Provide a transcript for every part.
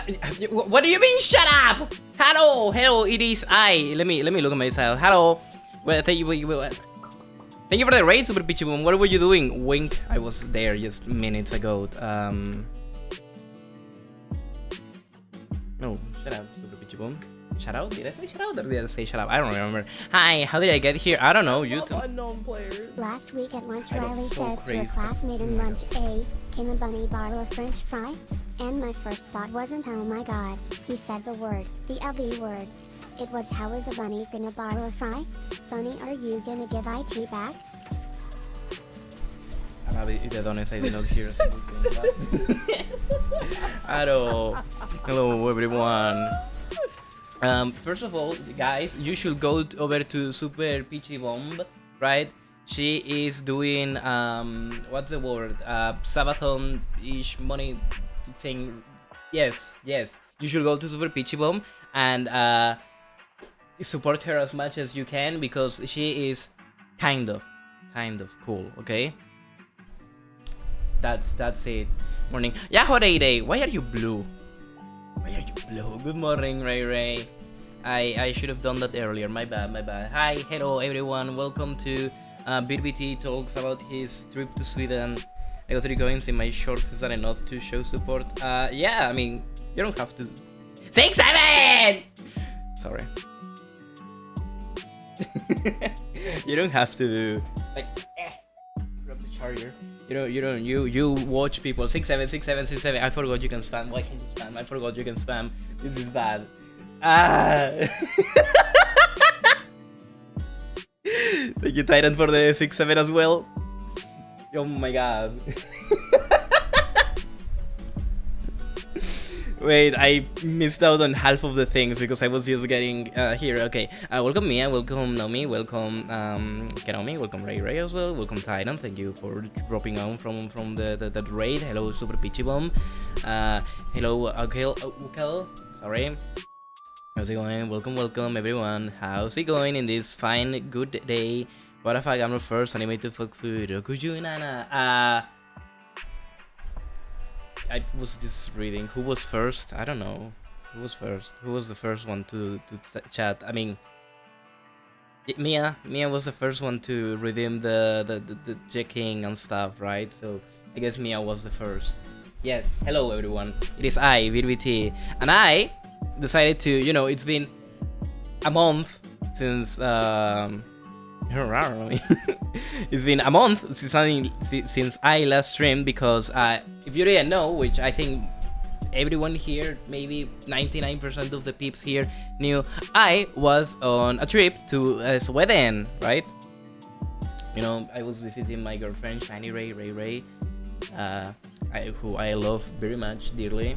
What do you mean? Shut up! Hello. It is I. Let me look at myself. Hello. Well, thank you. Thank you for the raid, Super Peachy Boom. What were you doing? Wink. I was there just minutes ago. No, shut up, Super Peachy Boom. Shout out? Did I say shout out or did I say shut up? I don't remember. Hi, how did I get here? I don't know. You too. Unknown players. Last week at lunch, I got Riley so says to a crazy. classmate in lunch, A, can a bunny borrow a french fry? And my first thought wasn't, oh my god, he said the word, the LB word. It was, how is a bunny gonna borrow a fry? Bunny, are you gonna give IT back? The honest, I did not hear a single thing. Hello everyone. First of all, guys, you should go over to Super Peachy Bomb, right? She is doing what's the word? Sabathon-ish money thing. Yes. You should go to Super Peachy Bomb and support her as much as you can because she is kind of cool. Okay. That's it. Morning. Yahoo Day. Why are you blue? Good morning, Ray. I should have done that earlier. My bad. Hi, hello everyone. Welcome to BBT talks about his trip to Sweden. I got 3 coins in my shorts. Is that enough to show support? Yeah. I mean, you don't have to. 6-7. Sorry. You don't have to do like. Grab the charger. You watch people 6-7. I forgot you can spam. Why can't you spam? I forgot you can spam. This is bad. Thank you, Titan, for the 6-7 as well. Oh my god. Wait, I missed out on half of the things because I was just getting here. Okay, welcome Mia, welcome Nomi, welcome Kenomi, welcome Ray as well, welcome Titan. Thank you for dropping on from the raid. Hello, Super Peachy Bomb. Hello, Ukel. Sorry. How's it going? Welcome everyone. How's it going in this fine good day? What if I'm the first animated fox to Rokuju Nana? I was just reading. Who was first? I don't know. Who was first? Who was the first one to chat? I mean, Mia was the first one to redeem the checking and stuff, right? So I guess Mia was the first. Yes. Hello everyone. It is I, VBT, and I decided to. It's been a month since. It's been a month since I last streamed because if you didn't know, which I think everyone here, maybe 99% of the peeps here knew, I was on a trip to Sweden, right? I was visiting my girlfriend Shiny Ray, who I love very much dearly.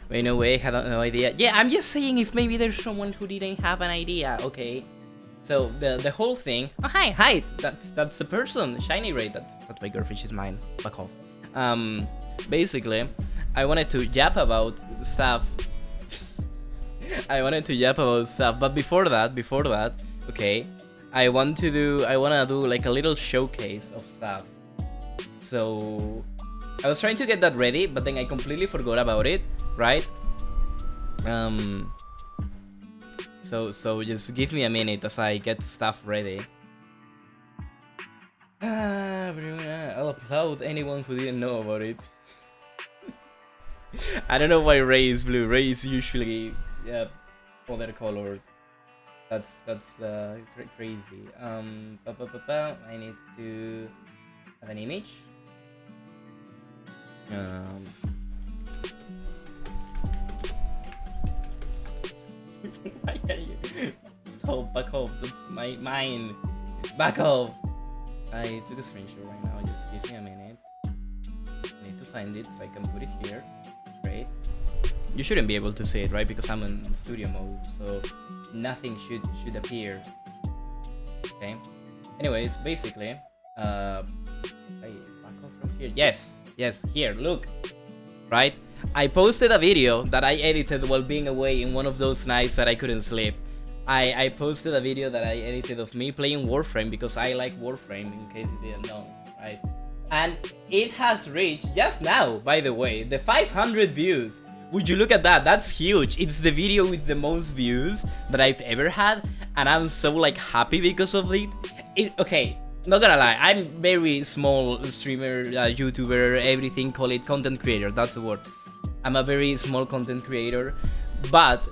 But in a way, had no idea. Yeah, I'm just saying if maybe there's someone who didn't have an idea, okay? So the whole thing. Oh, hi. That's the person, Shiny Ray. That's my girlfriend. She's mine. Fuck off. Basically, I wanted to yap about stuff. But before that, okay. I wanna do like a little showcase of stuff. So I was trying to get that ready, but then I completely forgot about it. Right? So just give me a minute as I get stuff ready. I'll applaud anyone who didn't know about it. I don't know why Ray is blue. Ray is usually other colored. That's crazy. I need to have an image. Why are you? Stop, back off. That's mine. Back off. I took a screenshot right now. Just give me a minute. I need to find it so I can put it here. Great. You shouldn't be able to see it, right? Because I'm in studio mode, so nothing should appear. Okay. Anyways, basically, I back off from here. Yes. Here. Look. Right. I posted a video that I edited while being away in one of those nights that I couldn't sleep. I posted a video that I edited of me playing Warframe because I like Warframe, in case you didn't know, right? And it has reached, just now, by the way, the 500 views, Would you look at that? That's huge. It's the video with the most views that I've ever had, and I'm so like happy because of it. Okay, not gonna lie, I'm very small streamer, YouTuber, everything, call it content creator, that's the word. I'm a very small content creator, but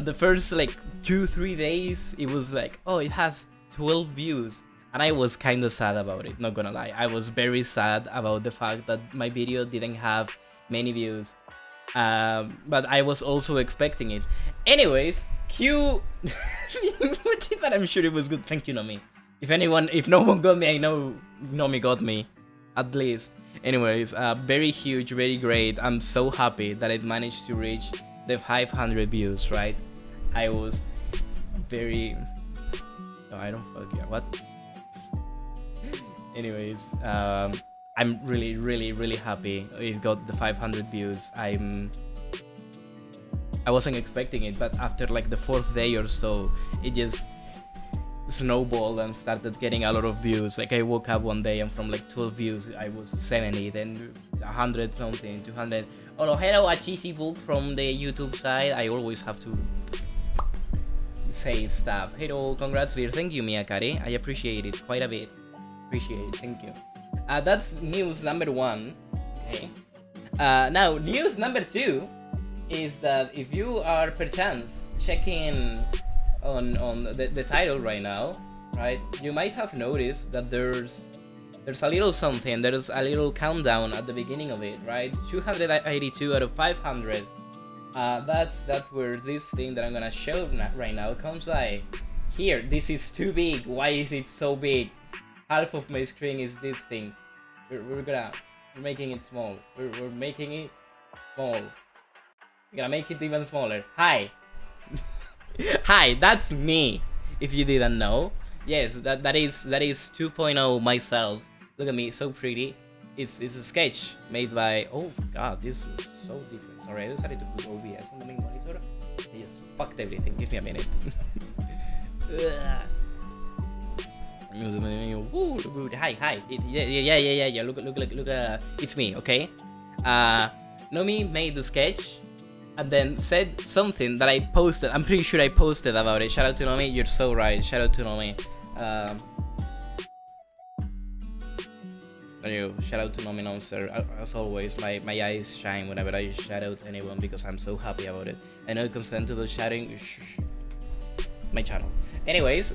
the first like 2-3 days, it was like, oh, it has 12 views. And I was kind of sad about it, not gonna lie. I was very sad about the fact that my video didn't have many views. But I was also expecting it. Anyways, Q... but I'm sure it was good. Thank you, Nomi. If no one got me, I know Nomi got me. At least. Anyways, very huge, very great. I'm so happy that it managed to reach the 500 views, right? I was very... No, I don't fuck yeah. What? Anyways, I'm really happy it got the 500 views. I wasn't expecting it, but after like the 4th day or so, it just snowballed and started getting a lot of views. Like I woke up one day and from like 12 views, I was 70, then 100 something, 200. Oh, hello, a cheesy book from the YouTube side. I always have to say stuff. Hello, congrats, Vir. Thank you, Miyakari. I appreciate it quite a bit. Appreciate it, thank you. That's news number 1. Okay. Now, news number 2 is that if you are perchance checking on the title right now, right, you might have noticed that there's a little something, there's a little countdown at the beginning of it, right? 282 out of 500. That's where this thing that I'm gonna show right now comes by. Here, this is too big. Why is it so big? Half of my screen is this thing. We're making it small. We're making it small. We're gonna make it even smaller. Hi. Hi, that's me. If you didn't know. Yes, that is 2.0 myself. Look at me, so pretty. It's a sketch made by... Oh god, this was so different. Sorry, I decided to put OBS on the main monitor. I just fucked everything. Give me a minute. Ooh, look, hi. Yeah. Look. It's me, okay? Nomi made the sketch and then said something that I posted. I'm pretty sure I posted about it. Shout out to Nomi. You're so right. Shout out to Nomi. Shout out to Nomi Nonser. As always, my eyes shine whenever I shout out anyone because I'm so happy about it. I know consent to the shouting. My channel. Anyways.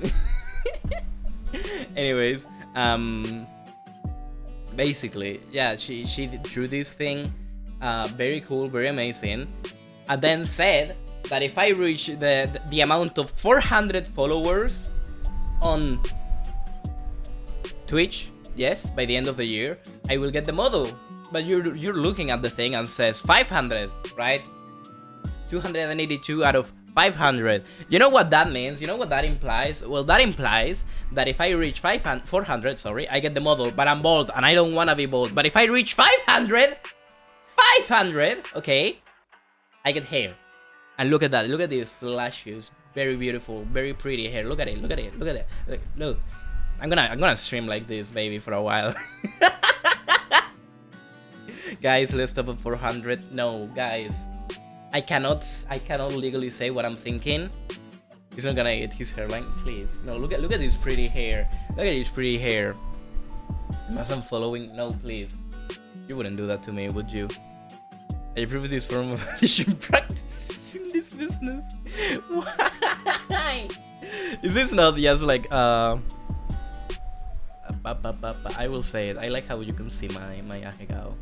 Basically, yeah, she drew this thing, very cool, very amazing, and then said that if I reach the amount of 400 followers on Twitch, yes, by the end of the year, I will get the model. But you're looking at the thing and says 500, right? 282 out of 500. You know what that means? You know what that implies? Well, that implies that if I reach 400, sorry, I get the model, but I'm bald and I don't want to be bald. But if I reach 500, okay, I get hair. And look at that. Look at these lashes. Very beautiful, very pretty hair. Look at it. Look. I'm gonna stream like this, baby, for a while. Guys, let's stop at 400. No, guys. I cannot legally say what I'm thinking. He's not gonna eat his hairline, please. No, look at this pretty hair. Look at this pretty hair. Unless I'm following, no, please. You wouldn't do that to me, would you? I approve this form of addition practices in this business. Why? Is this not just like I will say it. I like how you can see my ahegao.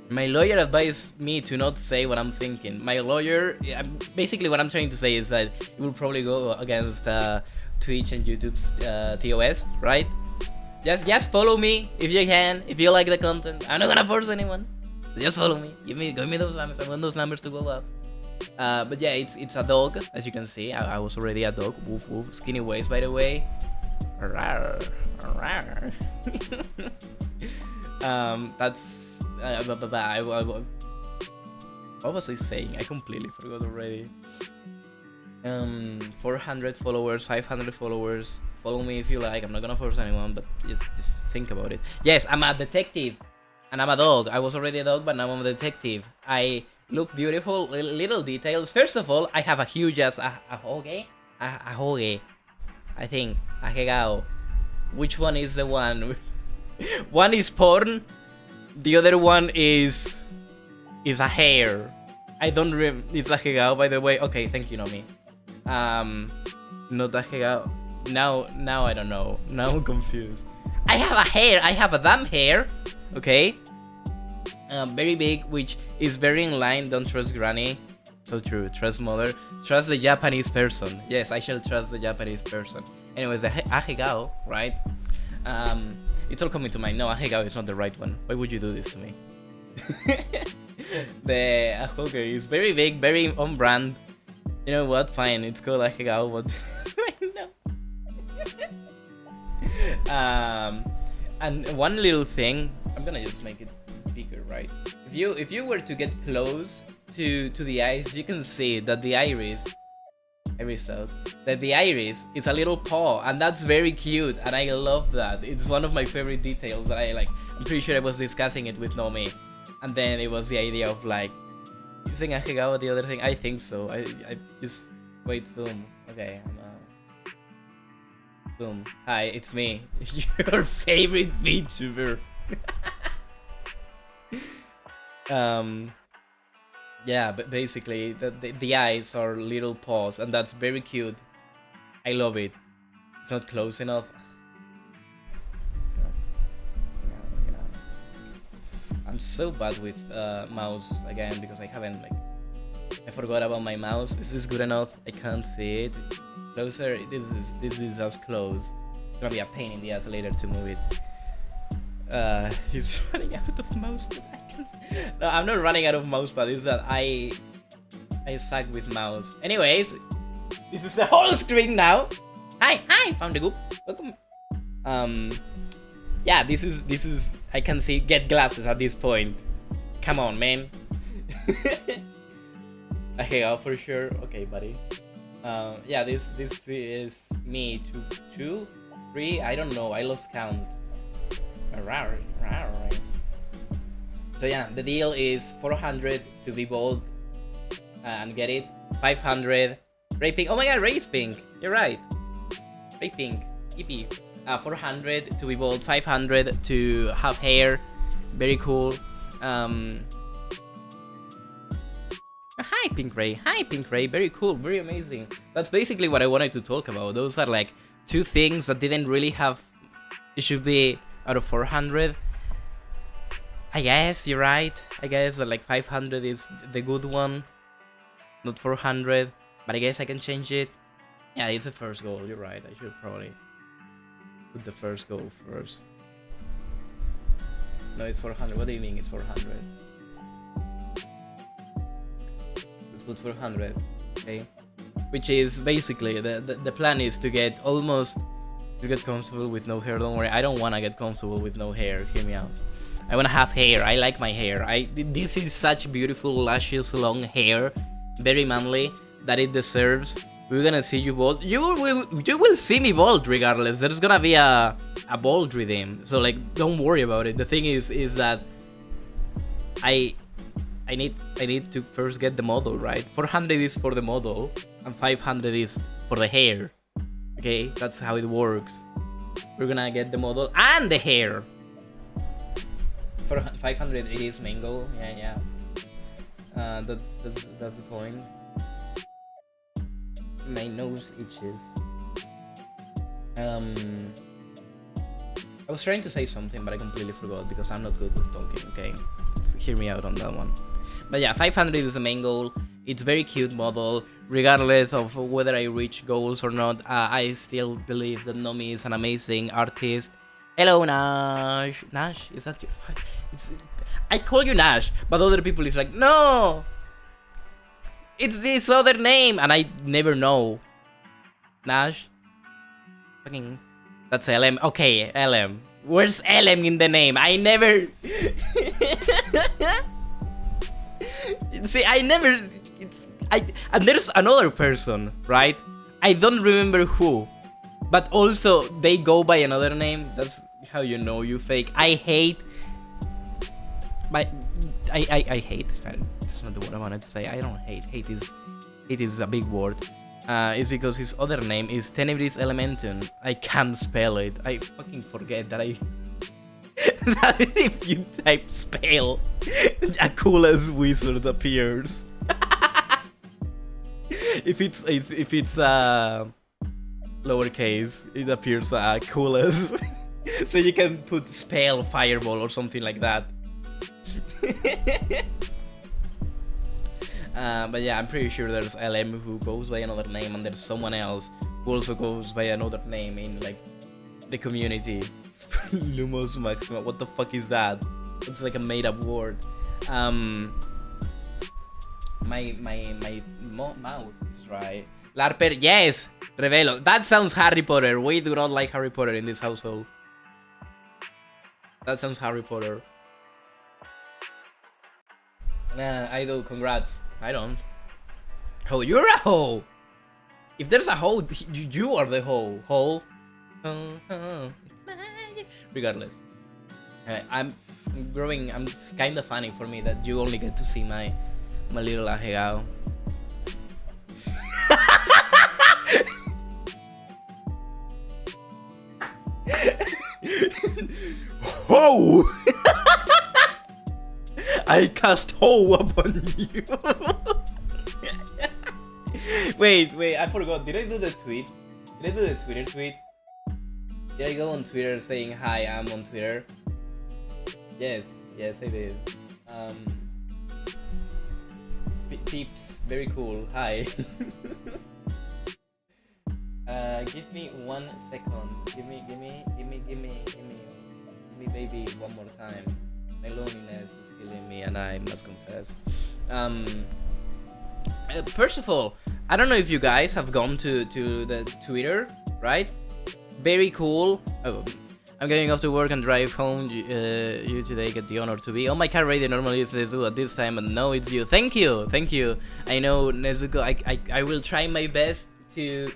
My lawyer advised me to not say what I'm thinking. My lawyer, basically what I'm trying to say is that it will probably go against Twitch and YouTube's TOS, right? Just follow me if you can, if you like the content. I'm not gonna force anyone. Just follow me. Give me those numbers. I want those numbers to go up. But yeah, it's a dog, as you can see. I was already a dog. Woof woof. Skinny waist, by the way. Rawr, rawr. That's. What was I saying? I completely forgot already. 400 followers, 500 followers. Follow me if you like. I'm not gonna force anyone, but just think about it. Yes, I'm a detective, and I'm a dog. I was already a dog, but now I'm a detective. I look beautiful. Little details. First of all, I have a huge ass ahoge. Ahoge. I think ahegao. Which one is the one? One is porn. The other one is a hair. I don't it's ahegao, by the way. Okay, thank you, Nomi. Not ahegao. Now I don't know. Now I'm confused. I have a hair. I have a damn hair. Okay. Very big, which is very in line. Don't trust granny. So true. Trust mother. Trust the Japanese person. Yes, I shall trust the Japanese person. Anyways, the ahegao, right? It's all coming to mind. No, ahegao is not the right one. Why would you do this to me? The ahoge is very big, very on brand. You know what? Fine, it's called ahegao. What? No. And one little thing, I'm gonna just make it bigger, right? If you were to get close to the eyes, you can see that the iris is a little paw, and that's very cute, and I love that. It's one of my favorite details that I like. I'm pretty sure I was discussing it with Nomi, and then it was the idea of like using ahegao. The other thing, I think so. I just wait, zoom. Okay, boom. Hi, it's me, your favorite VTuber. Yeah, but basically the eyes are little paws, and that's very cute. I love it. It's not close enough. I'm so bad with mouse again because I haven't I forgot about my mouse. Is this good enough? I can't see it. Closer. This is as close. It's gonna be a pain in the ass later to move it. He's running out of mousepad. No, I'm not running out of mousepad. It's that I suck with mouse. Anyways, this is the whole screen now. Hi, found the goop. Welcome. Yeah, this is. I can see. Get glasses at this point. Come on, man. Okay, for sure. Okay, buddy. Yeah, this is me. 2, 3. I don't know. I lost count. So yeah, the deal is 400 to be bold and get it. 500 Ray Pink. Oh my god, Ray is pink. You're right. Ray Pink. EP. 400 to be bold. 500 to have hair. Very cool. Hi Pink Ray. Hi Pink Ray. Very cool. Very amazing. That's basically what I wanted to talk about. Those are like two things that didn't really have. It should be out of 400. I guess you're right. I guess, but like 500 is the good one, not 400. But I guess I can change it. Yeah, it's the first goal. You're right. I should probably put the first goal first. No, it's 400. What do you mean it's 400? Let's put 400. Okay. Which is basically the plan is to get comfortable with no hair. Don't worry. I don't wanna get comfortable with no hair. Hear me out. I wanna have hair. I like my hair. This is such beautiful, luscious, long hair, very manly, that it deserves. We're gonna see you bald. You will see me bald regardless. There's gonna be a bald redeem. So like, don't worry about it. The thing is that I need to first get the model right. 400 is for the model, and 500 is for the hair. Okay, that's how it works. We're gonna get the model and the hair. For 500 it is main goal. Yeah. That's the point. My nose itches. I was trying to say something, but I completely forgot because I'm not good with talking. Okay, so hear me out on that one. But yeah, 500 is the main goal. It's very cute model, regardless of whether I reach goals or not. I still believe that Nomi is an amazing artist. Hello, Nash. Nash, is that your? I call you Nash, but other people is like, no, it's this other name, and I never know. Nash. Fucking. That's LM. Okay, LM. Where's LM in the name? I never. See, I never. And there's another person, right? I don't remember who, but also they go by another name. That's how you know you fake. I hate. I hate. That's not the word I wanted to say. I don't hate. Hate is a big word. It's because his other name is Tenebris Elementum. I can't spell it. I fucking forget that I. That if you type spell, a coolest wizard appears. if it's lowercase, it appears coolest. So you can put spell fireball or something like that. But yeah, I'm pretty sure there's LM who goes by another name, and there's someone else who also goes by another name in like the community. Lumos Maxima. What the fuck is that? It's like a made-up word. My mouth is dry. Larper, yes! Revelo. That sounds Harry Potter. We do not like Harry Potter in this household. That sounds Harry Potter. I do. Congrats. I don't. Oh, you're a hoe! If there's a hoe, you are the hoe. Hoe. Regardless. I'm growing. It's kind of funny for me that you only get to see my little ajegao. Ho! I cast ho upon you. Wait, I forgot. Did I do the tweet? Did I do the Twitter tweet? Did I go on Twitter saying hi, I'm on Twitter? Yes, I did. Peeps, very cool. Hi. Give me 1 second. Give me, baby, one more time. My loneliness is killing me, and I must confess. First of all, I don't know if you guys have gone to the Twitter, right? Very cool. Oh, I'm going off to work and drive home. You today get the honor to be on my car radio. Normally it's Nezuko at this time, but no, it's you. Thank you. I know Nezuko. I will try my best to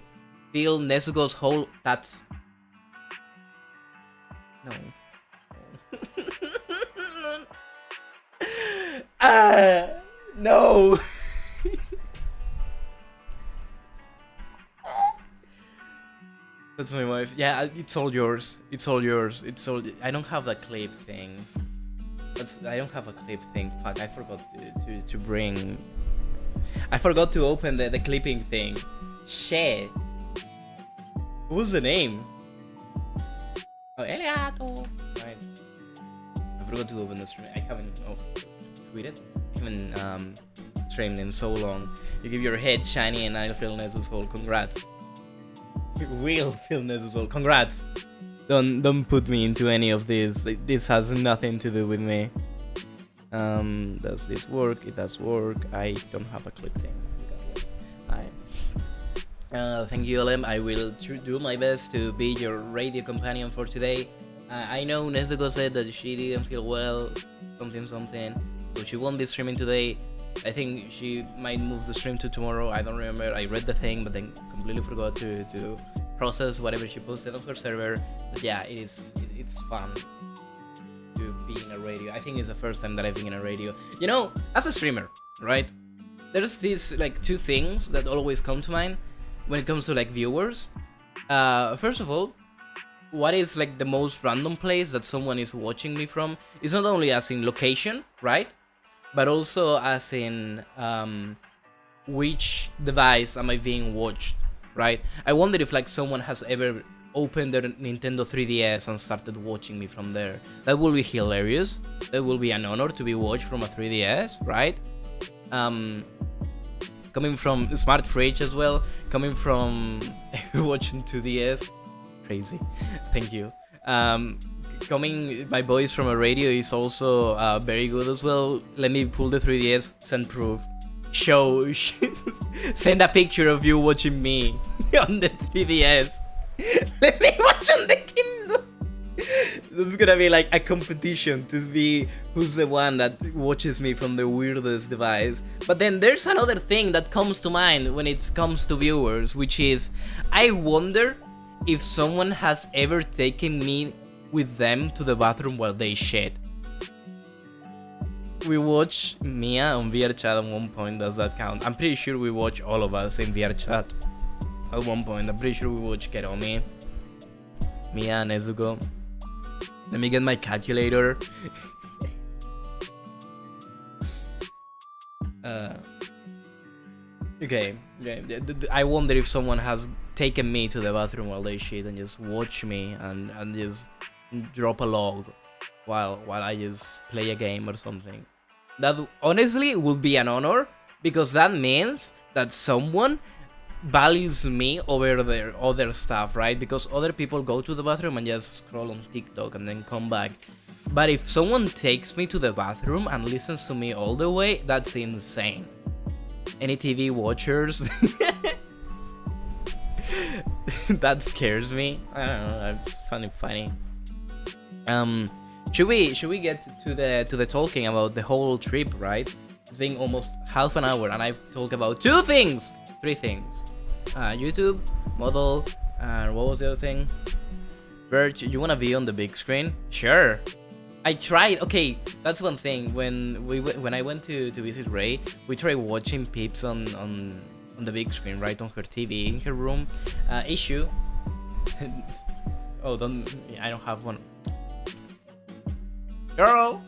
fill Nezuko's whole. That's no. No. That's my wife. Yeah, it's all yours. I don't have the clip thing. I don't have a clip thing. Fuck, I forgot to bring. I forgot to open the clipping thing. Shit. What was the name? Oh, Eliato. Right. I forgot to open the stream. I haven't tweeted. I haven't streamed in so long. You give your head shiny and I'll fill Nezu's hole. Congrats. You will fill Nezu's hole. Congrats. Don't put me into any of this. This has nothing to do with me. Does this work? It does work. I don't have a clip thing. Thank you, LM. I will do my best to be your radio companion for today. I know Nezuko said that she didn't feel well, something, so she won't be streaming today. I think she might move the stream to tomorrow. I don't remember. I read the thing, but then completely forgot to process whatever she posted on her server. But yeah, it's fun to be in a radio. I think it's the first time that I've been in a radio. You know, as a streamer, right? There's these like two things that always come to mind when it comes to like viewers. First of all, what is like the most random place that someone is watching me from? It's not only as in location, right? But also as in which device am I being watched, right? I wonder if like someone has ever opened their Nintendo 3DS and started watching me from there. That will be hilarious. That will be an honor to be watched from a 3DS, right? Coming from Smart Fridge as well, coming from watching 2DS, crazy. Thank you. Coming my voice from a radio is also very good as well. Let me pull the 3DS, send proof, send a picture of you watching me on the 3DS. Let me watch on the Kindle. It's gonna be like a competition to see who's the one that watches me from the weirdest device. But then there's another thing that comes to mind when it comes to viewers, which is I wonder if someone has ever taken me with them to the bathroom while they shit. we watch Mia on VR chat at one point. Does that count? I'm pretty sure we watch all of us in VR chat at one point. I'm pretty sure we watch Keromi, Mia, and Nezuko. Let me get my calculator. Okay. I wonder if someone has taken me to the bathroom while they shit and just watch me and just drop a log while I just play a game or something. That honestly would be an honor, because that means that someone values me over their other stuff, right? Because other people go to the bathroom and just scroll on TikTok and then come back. But if someone takes me to the bathroom and listens to me all the way, that's insane. Any TV watchers? That scares me. I don't know. It's funny. Should we get to the talking about the whole trip, right? I think almost half an hour, and I've talked about three things. YouTube, model, and what was the other thing? Verge, you wanna be on the big screen? Sure. I tried. Okay, that's one thing. When I went to visit Ray, we tried watching Pips on the big screen, right, on her TV in her room. Issue. Oh, I don't have one. Girl,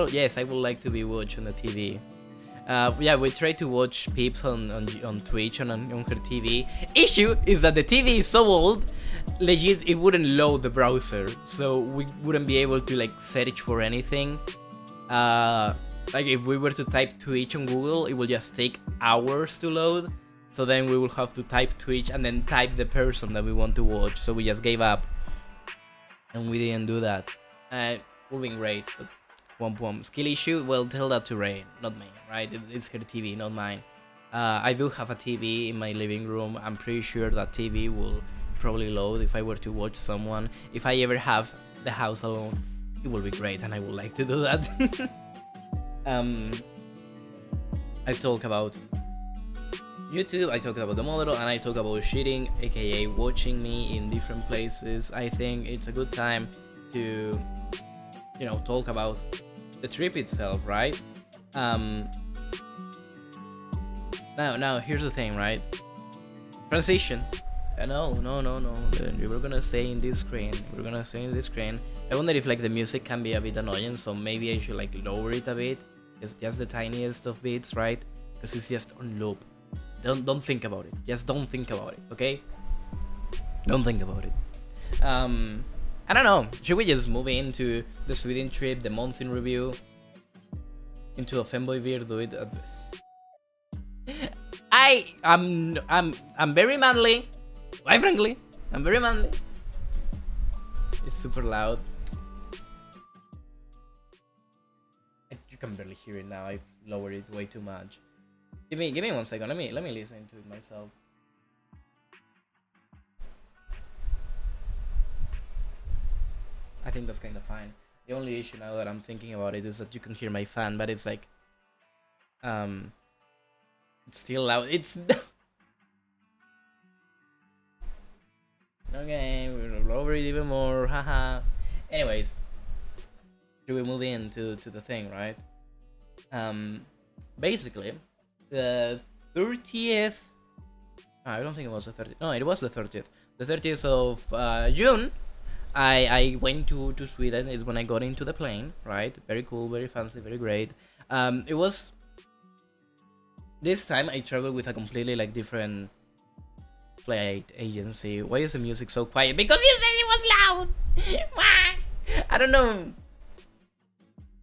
yes, I would like to be watched on the TV. Yeah, we tried to watch Pips on Twitch and on her TV. Issue is that the TV is so old, legit, it wouldn't load the browser, so we wouldn't be able to like search for anything. Like if we were to type Twitch on Google, it will just take hours to load. So then we will have to type Twitch and then type the person that we want to watch. So we just gave up, and we didn't do that. Moving rate, but one skill issue. Well, tell that to Ray, not me, right? It's her TV, not mine. I do have a TV in my living room. I'm pretty sure that TV will probably load if I were to watch someone. If I ever have the house alone, it will be great, and I would like to do that. I've talked about YouTube, I talked about the model, and I talked about shitting, aka watching me in different places. I think it's a good time to, you know, talk about the trip itself, right? Now here's the thing, right? Transition. No. We're gonna stay in this screen. I wonder if like the music can be a bit annoying, so maybe I should like lower it a bit. It's just the tiniest of bits, right? Because it's just on loop. Don't think about it. Just don't think about it, okay? Don't think about it. I don't know. Should we just move into the Sweden trip, the month in review, into a fanboy beer? Do it. I'm very manly. Quite frankly, I'm very manly. It's super loud. You can barely hear it now. I lowered it way too much. Give me 1 second. Let me listen to it myself. I think that's kind of fine. The only issue now that I'm thinking about it is that you can hear my fan, but it's like, it's still loud. It's okay. We'll lower it even more. Haha. Anyways, should we move into the thing, right? Basically, the 30th. I don't think it was the 30th. No, it was the 30th. The 30th of June. I went to Sweden. Is when I got into the plane, right? Very cool, very fancy, very great. It was this time I traveled with a completely like different flight agency. Why is the music so quiet? Because you said it was loud. Why? I don't know.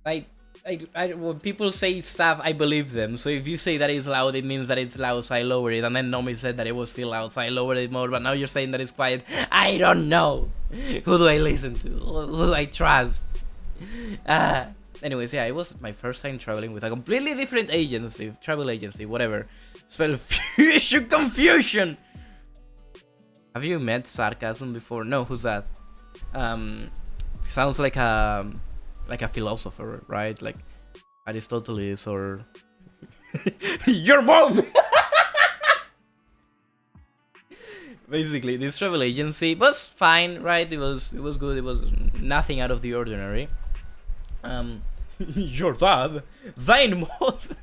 When people say stuff, I believe them. So if you say that it's loud, it means that it's loud, so I lower it. And then Nomi said that it was still loud, so I lowered it more. But now you're saying that it's quiet. I don't know. Who do I listen to? Who do I trust? Anyways, yeah, it was my first time traveling with a completely different agency, travel agency, whatever. Spell confusion. Have you met sarcasm before? No, who's that? Sounds like a philosopher, right? Like Aristoteles or your mom. Basically, this travel agency was fine, right? It was good. It was nothing out of the ordinary. Your dad, thine mother.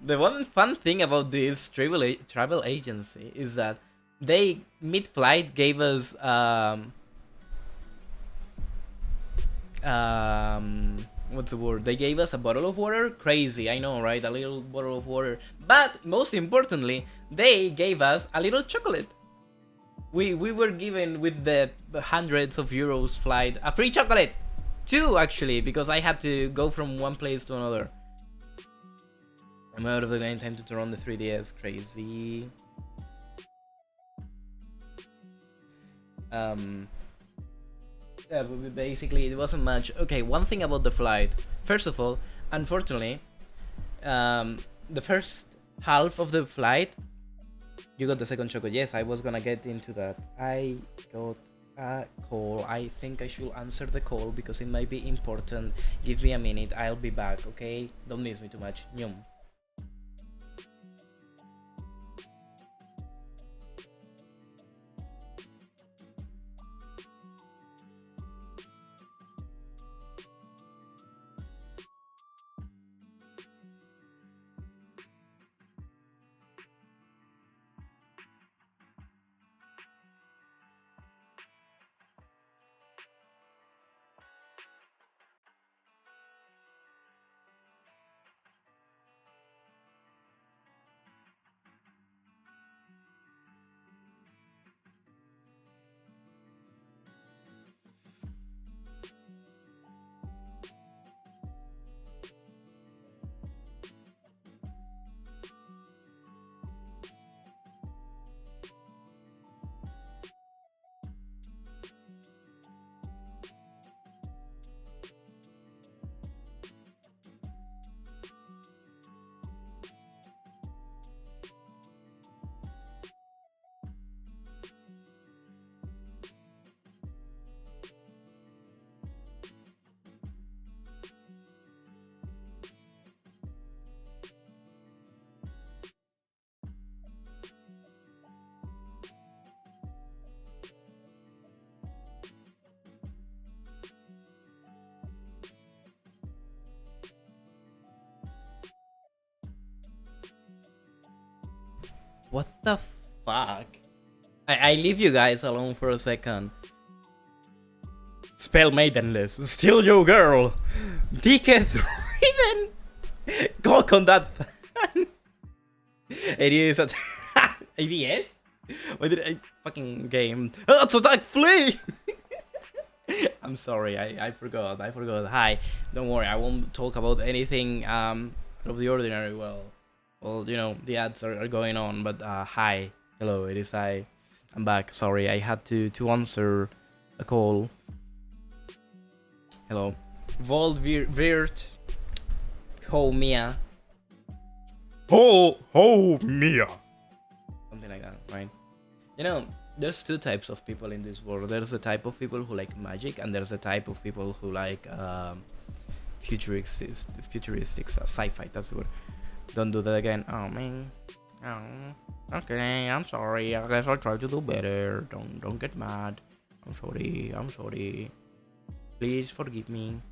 The one fun thing about this travel agency is that they mid-flight gave us what's the word? They gave us a bottle of water. Crazy, I know, right? A little bottle of water. But most importantly, they gave us a little chocolate. We were given with the hundreds of euros flight a free chocolate. 2 actually, because I had to go from one place to another. I'm out of the game, time to turn on the 3DS. Crazy. Yeah, but basically it wasn't much. Okay, one thing about the flight. First of all, unfortunately, the first half of the flight, you got the second choco. Yes, I was gonna get into that. I got a call. I think I should answer the call because it might be important. Give me a minute. I'll be back, okay? Don't miss me too much. Nyum. What the fuck? I leave you guys alone for a second. Spell maidenless. Still your girl. DK Threaven. Cock on that fan. It is at ADS? Why did I fucking game? That's attack flee! I'm sorry, I forgot. Hi. Don't worry, I won't talk about anything out of the ordinary. Well, you know, the ads are going on, but hi. Hello, it is I. I'm back. Sorry, I had to answer a call. Hello. Volvirt. Ho Mia. Ho Mia. Something like that, right? You know, there's 2 types of people in this world. There's the type of people who like magic, and there's the type of people who like futuristic sci-fi. That's the word. Don't do that again. Oh man. Oh. Okay, I'm sorry. I guess I'll try to do better. Don't get mad. I'm sorry. Please forgive me.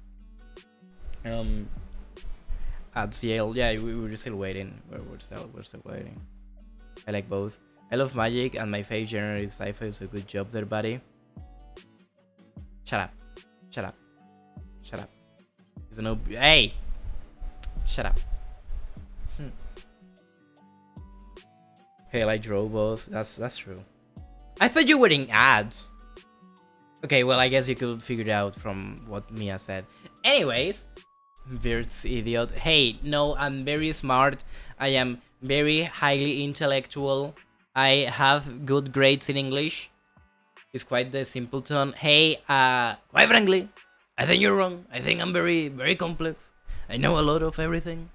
At CL, yeah, we're still waiting. We're still waiting. I like both. I love magic, and my favorite genre is sci-fi. So good job there, buddy. Shut up. It's no. Hey. Shut up. Hey, I drove both. That's true. I thought you were in ads. Okay, well, I guess you could figure it out from what Mia said. Anyways, Virt's idiot. Hey, no, I'm very smart. I am very highly intellectual. I have good grades in English. It's quite the simpleton. Hey, quite frankly, I think you're wrong. I think I'm very, very complex. I know a lot of everything.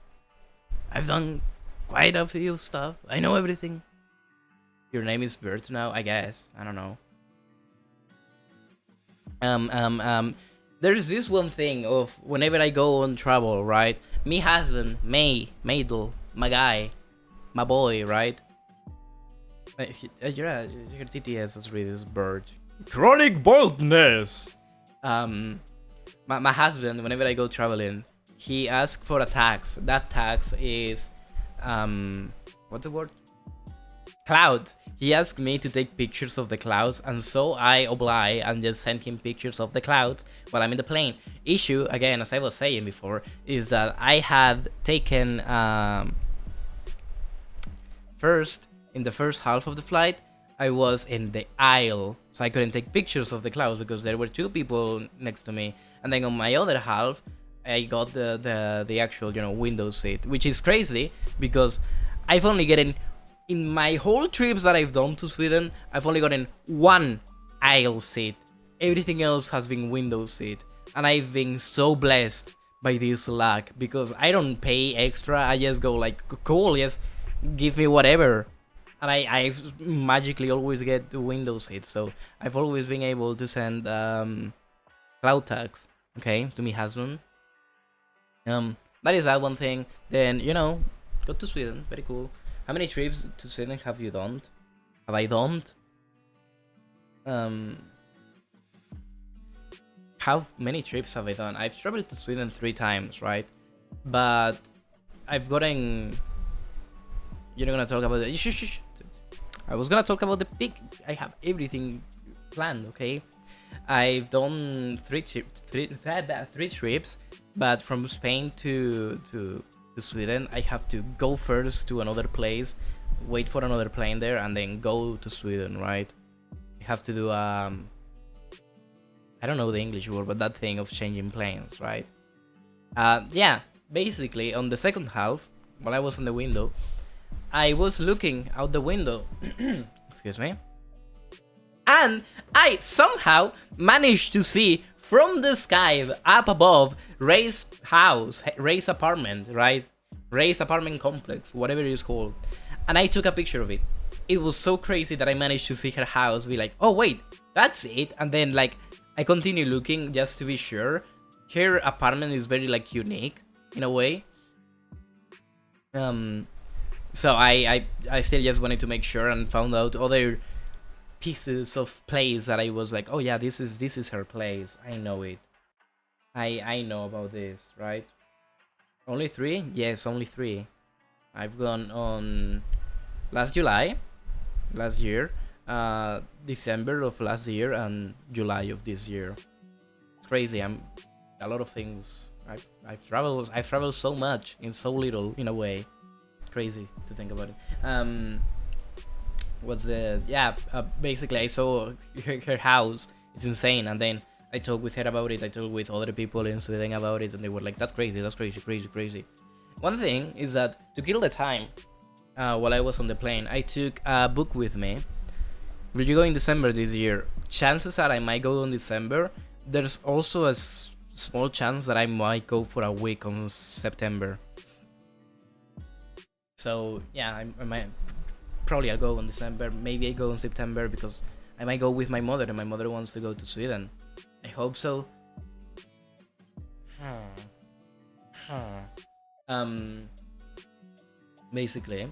I've done quite a few stuff. I know everything. Your name is Bert now, I guess. I don't know. There's this one thing of whenever I go on travel, right? Me husband, Maidel, my guy, my boy, right? Your TTS is really this bird. Chronic boldness. my husband, whenever I go traveling, he asks for a tax. That tax is, what's the word? Clouds. He asked me to take pictures of the clouds, and so I oblige and just send him pictures of the clouds while I'm in the plane. Issue, again, as I was saying before, is that I had taken, first, in the first half of the flight, I was in the aisle, so I couldn't take pictures of the clouds because there were two people next to me. And then on my other half, I got the actual, window seat, which is crazy because I've only gotten, in my whole trips that I've done to Sweden, I've only gotten one aisle seat. Everything else has been window seat. And I've been so blessed by this luck because I don't pay extra. I just go like, cool, yes, give me whatever. And I magically always get the window seat. So I've always been able to send cloud tags, okay, to my husband. That is that one thing. Then, go to Sweden, very cool. How many trips to Sweden have you done? Have I done? How many trips have I done? I've traveled to Sweden 3 times, right? But I've gotten... You're not gonna talk about it. Shh. I was gonna talk about the big... I have everything planned, okay? I've done 3 trips, but from Spain to Sweden, I have to go first to another place, wait for another plane there, and then go to Sweden, right? I have to do I don't know the English word, but that thing of changing planes, right? Yeah, basically on the second half, while I was in the window, I was looking out the window, excuse me, and I somehow managed to see from the sky, up above, Ray's house, Ray's apartment, right? Ray's apartment complex, whatever it is called. And I took a picture of it. It was so crazy that I managed to see her house, be like, oh wait, that's it. And then like, I continue looking just to be sure. Her apartment is very like unique, in a way. So I still just wanted to make sure and found out other pieces of place that I was like, oh yeah, this is her place. I know it. I know about this, right? Only 3? Yes, only 3. I've gone on last July, last year, December of last year, and July of this year. It's crazy. I'm a lot of things. I've traveled so much in so little, in a way. Crazy to think about it. Basically I saw her house. It's insane. And then I talked with her about it. I talked with other people in Sweden about it, and they were like, that's crazy, crazy. One thing is that to kill the time, while I was on the plane, I took a book with me. Will you go in December this year? Chances are I might go in December. There's also a small chance that I might go for a week on September. So yeah, I might... Probably I'll go in December, maybe I go in September, because I might go with my mother, and my mother wants to go to Sweden. I hope so. Basically,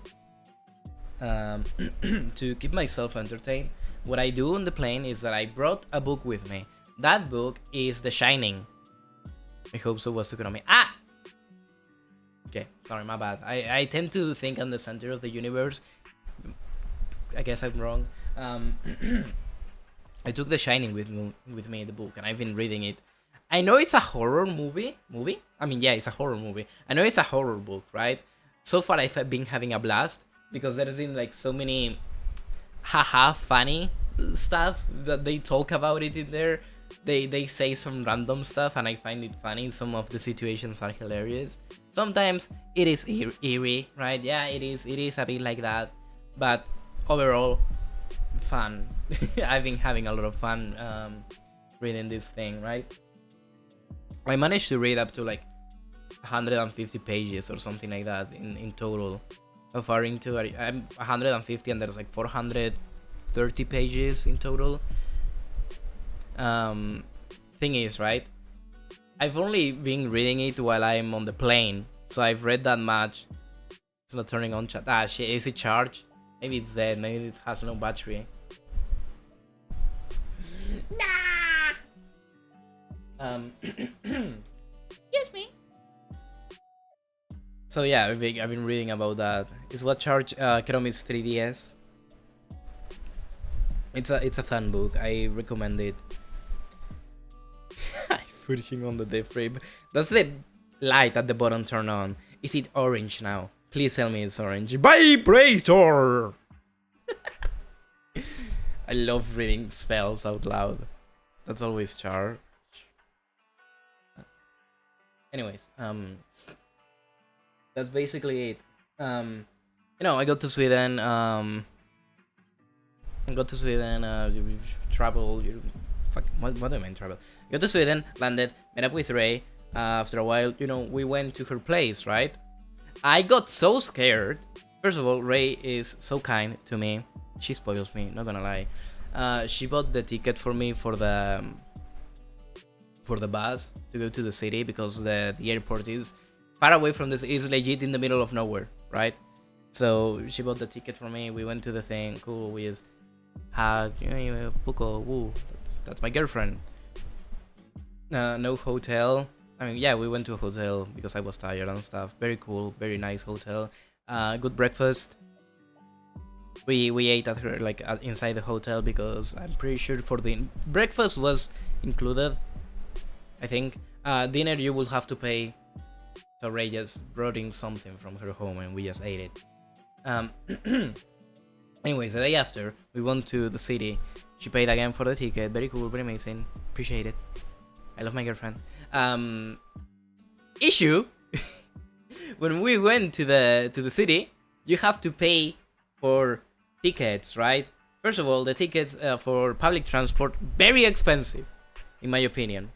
to keep myself entertained, what I do on the plane is that I brought a book with me. That book is The Shining. I hope so was to me. Okay, sorry, my bad. I tend to think I'm the center of the universe. I guess I'm wrong. I took The Shining with me, the book, and I've been reading it. I know it's a horror movie. I mean, yeah, it's a horror movie. I know it's a horror book, right? So far, I've been having a blast because there's been like so many funny stuff that they talk about it in there. They say some random stuff, and I find it funny. Some of the situations are hilarious. Sometimes it is eerie, right? Yeah, it is a bit like that, but overall, fun. I've been having a lot of fun reading this thing, right? I managed to read up to like 150 pages or something like that in total. How far into I'm 150, and there's like 430 pages in total. Thing is, right, I've only been reading it while I'm on the plane, so I've read that much. It's not turning on chat. Shit, is it charged? Maybe it's dead. Maybe it has no battery. Nah! Excuse me. So yeah, I've been reading about that. It's what charge Keromi's 3DS. It's a fun book. I recommend it. I putting on the death frame. Does the light at the bottom turn on? Is it orange now? Please tell me it's orange. Vibrator! I love reading spells out loud. That's always charge. Anyways, that's basically it. I got to Sweden. Travel. What do I mean travel? Got to Sweden, landed, met up with Ray. After a while, we went to her place, right? I got so scared. First of all, Ray is so kind to me. She spoils me, not gonna lie. She bought the ticket for me for the bus to go to the city because the airport is far away from this. Is legit in the middle of nowhere, right? So she bought the ticket for me. We went to the thing. Cool. We just hugged. Puko. Woo. That's my girlfriend. No hotel. I mean, yeah, we went to a hotel because I was tired and stuff. Very cool. Very nice hotel. Good breakfast. We ate at her inside the hotel because I'm pretty sure for the breakfast was included. I think dinner you will have to pay. So Ray just brought in something from her home and we just ate it. Anyways, the day after we went to the city. She paid again for the ticket. Very cool, very amazing. Appreciate it. I love my girlfriend. Issue. When we went to the city, you have to pay for tickets, right? First of all, the tickets for public transport very expensive, in my opinion.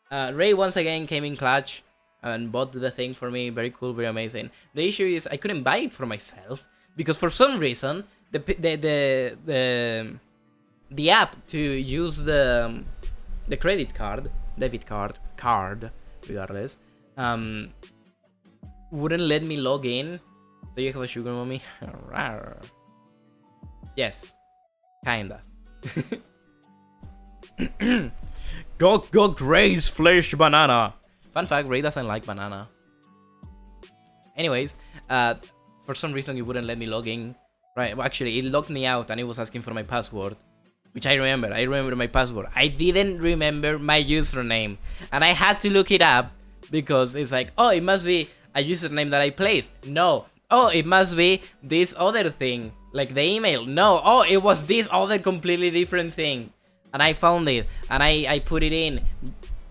Ray once again came in clutch and bought the thing for me. Very cool, very amazing. The issue is I couldn't buy it for myself because for some reason the app to use the credit card, debit card, regardless, wouldn't let me log in. Do you have a sugar mommy? Yes, kinda. Gok Ray's flesh banana. Fun fact, Ray doesn't like banana. Anyways, for some reason it wouldn't let me log in. Right, well, actually it locked me out and it was asking for my password. Which I remember my password. I didn't remember my username. And I had to look it up because it's like, oh, it must be a username that I placed. No. Oh, it must be this other thing. Like the email. No. Oh, it was this other completely different thing. And I found it. And I put it in.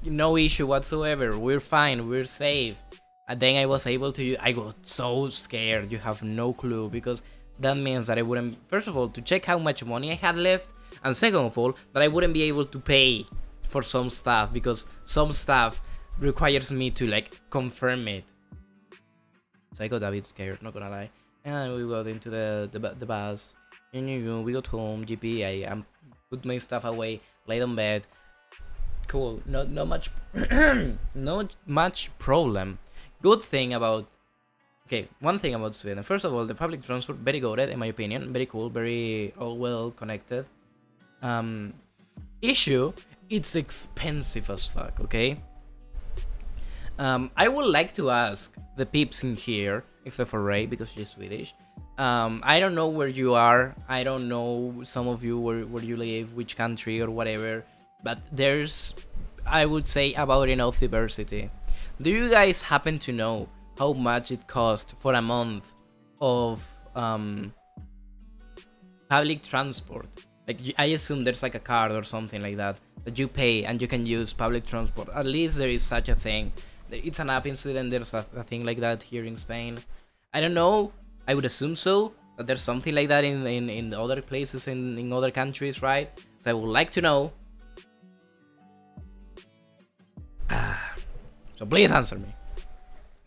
No issue whatsoever. We're fine. We're safe. And then I was able to... I got so scared. You have no clue. Because that means that I wouldn't... First of all, to check how much money I had left. And second of all, that I wouldn't be able to pay for some stuff because some stuff requires me to confirm it. So I got a bit scared, not gonna lie. And we got into the bus. And we got home. GP, I put my stuff away, laid on bed. Cool. Not much, not much problem. Good thing about. Okay, one thing about Sweden. First of all, the public transport very good in my opinion. Very cool. Very all well connected. Issue, it's expensive as fuck, okay? I would like to ask the peeps in here, except for Ray because she's Swedish. I don't know where you are. I don't know some of you where you live, which country or whatever. But there's, I would say, about enough diversity. Do you guys happen to know how much it cost for a month of public transport? I assume there's a card or something like that you pay and you can use public transport. At least there is such a thing. It's an app in Sweden. There's a thing like that here in Spain. I don't know. I would assume so. That there's something like that in other places in other countries, right? So I would like to know. So please answer me.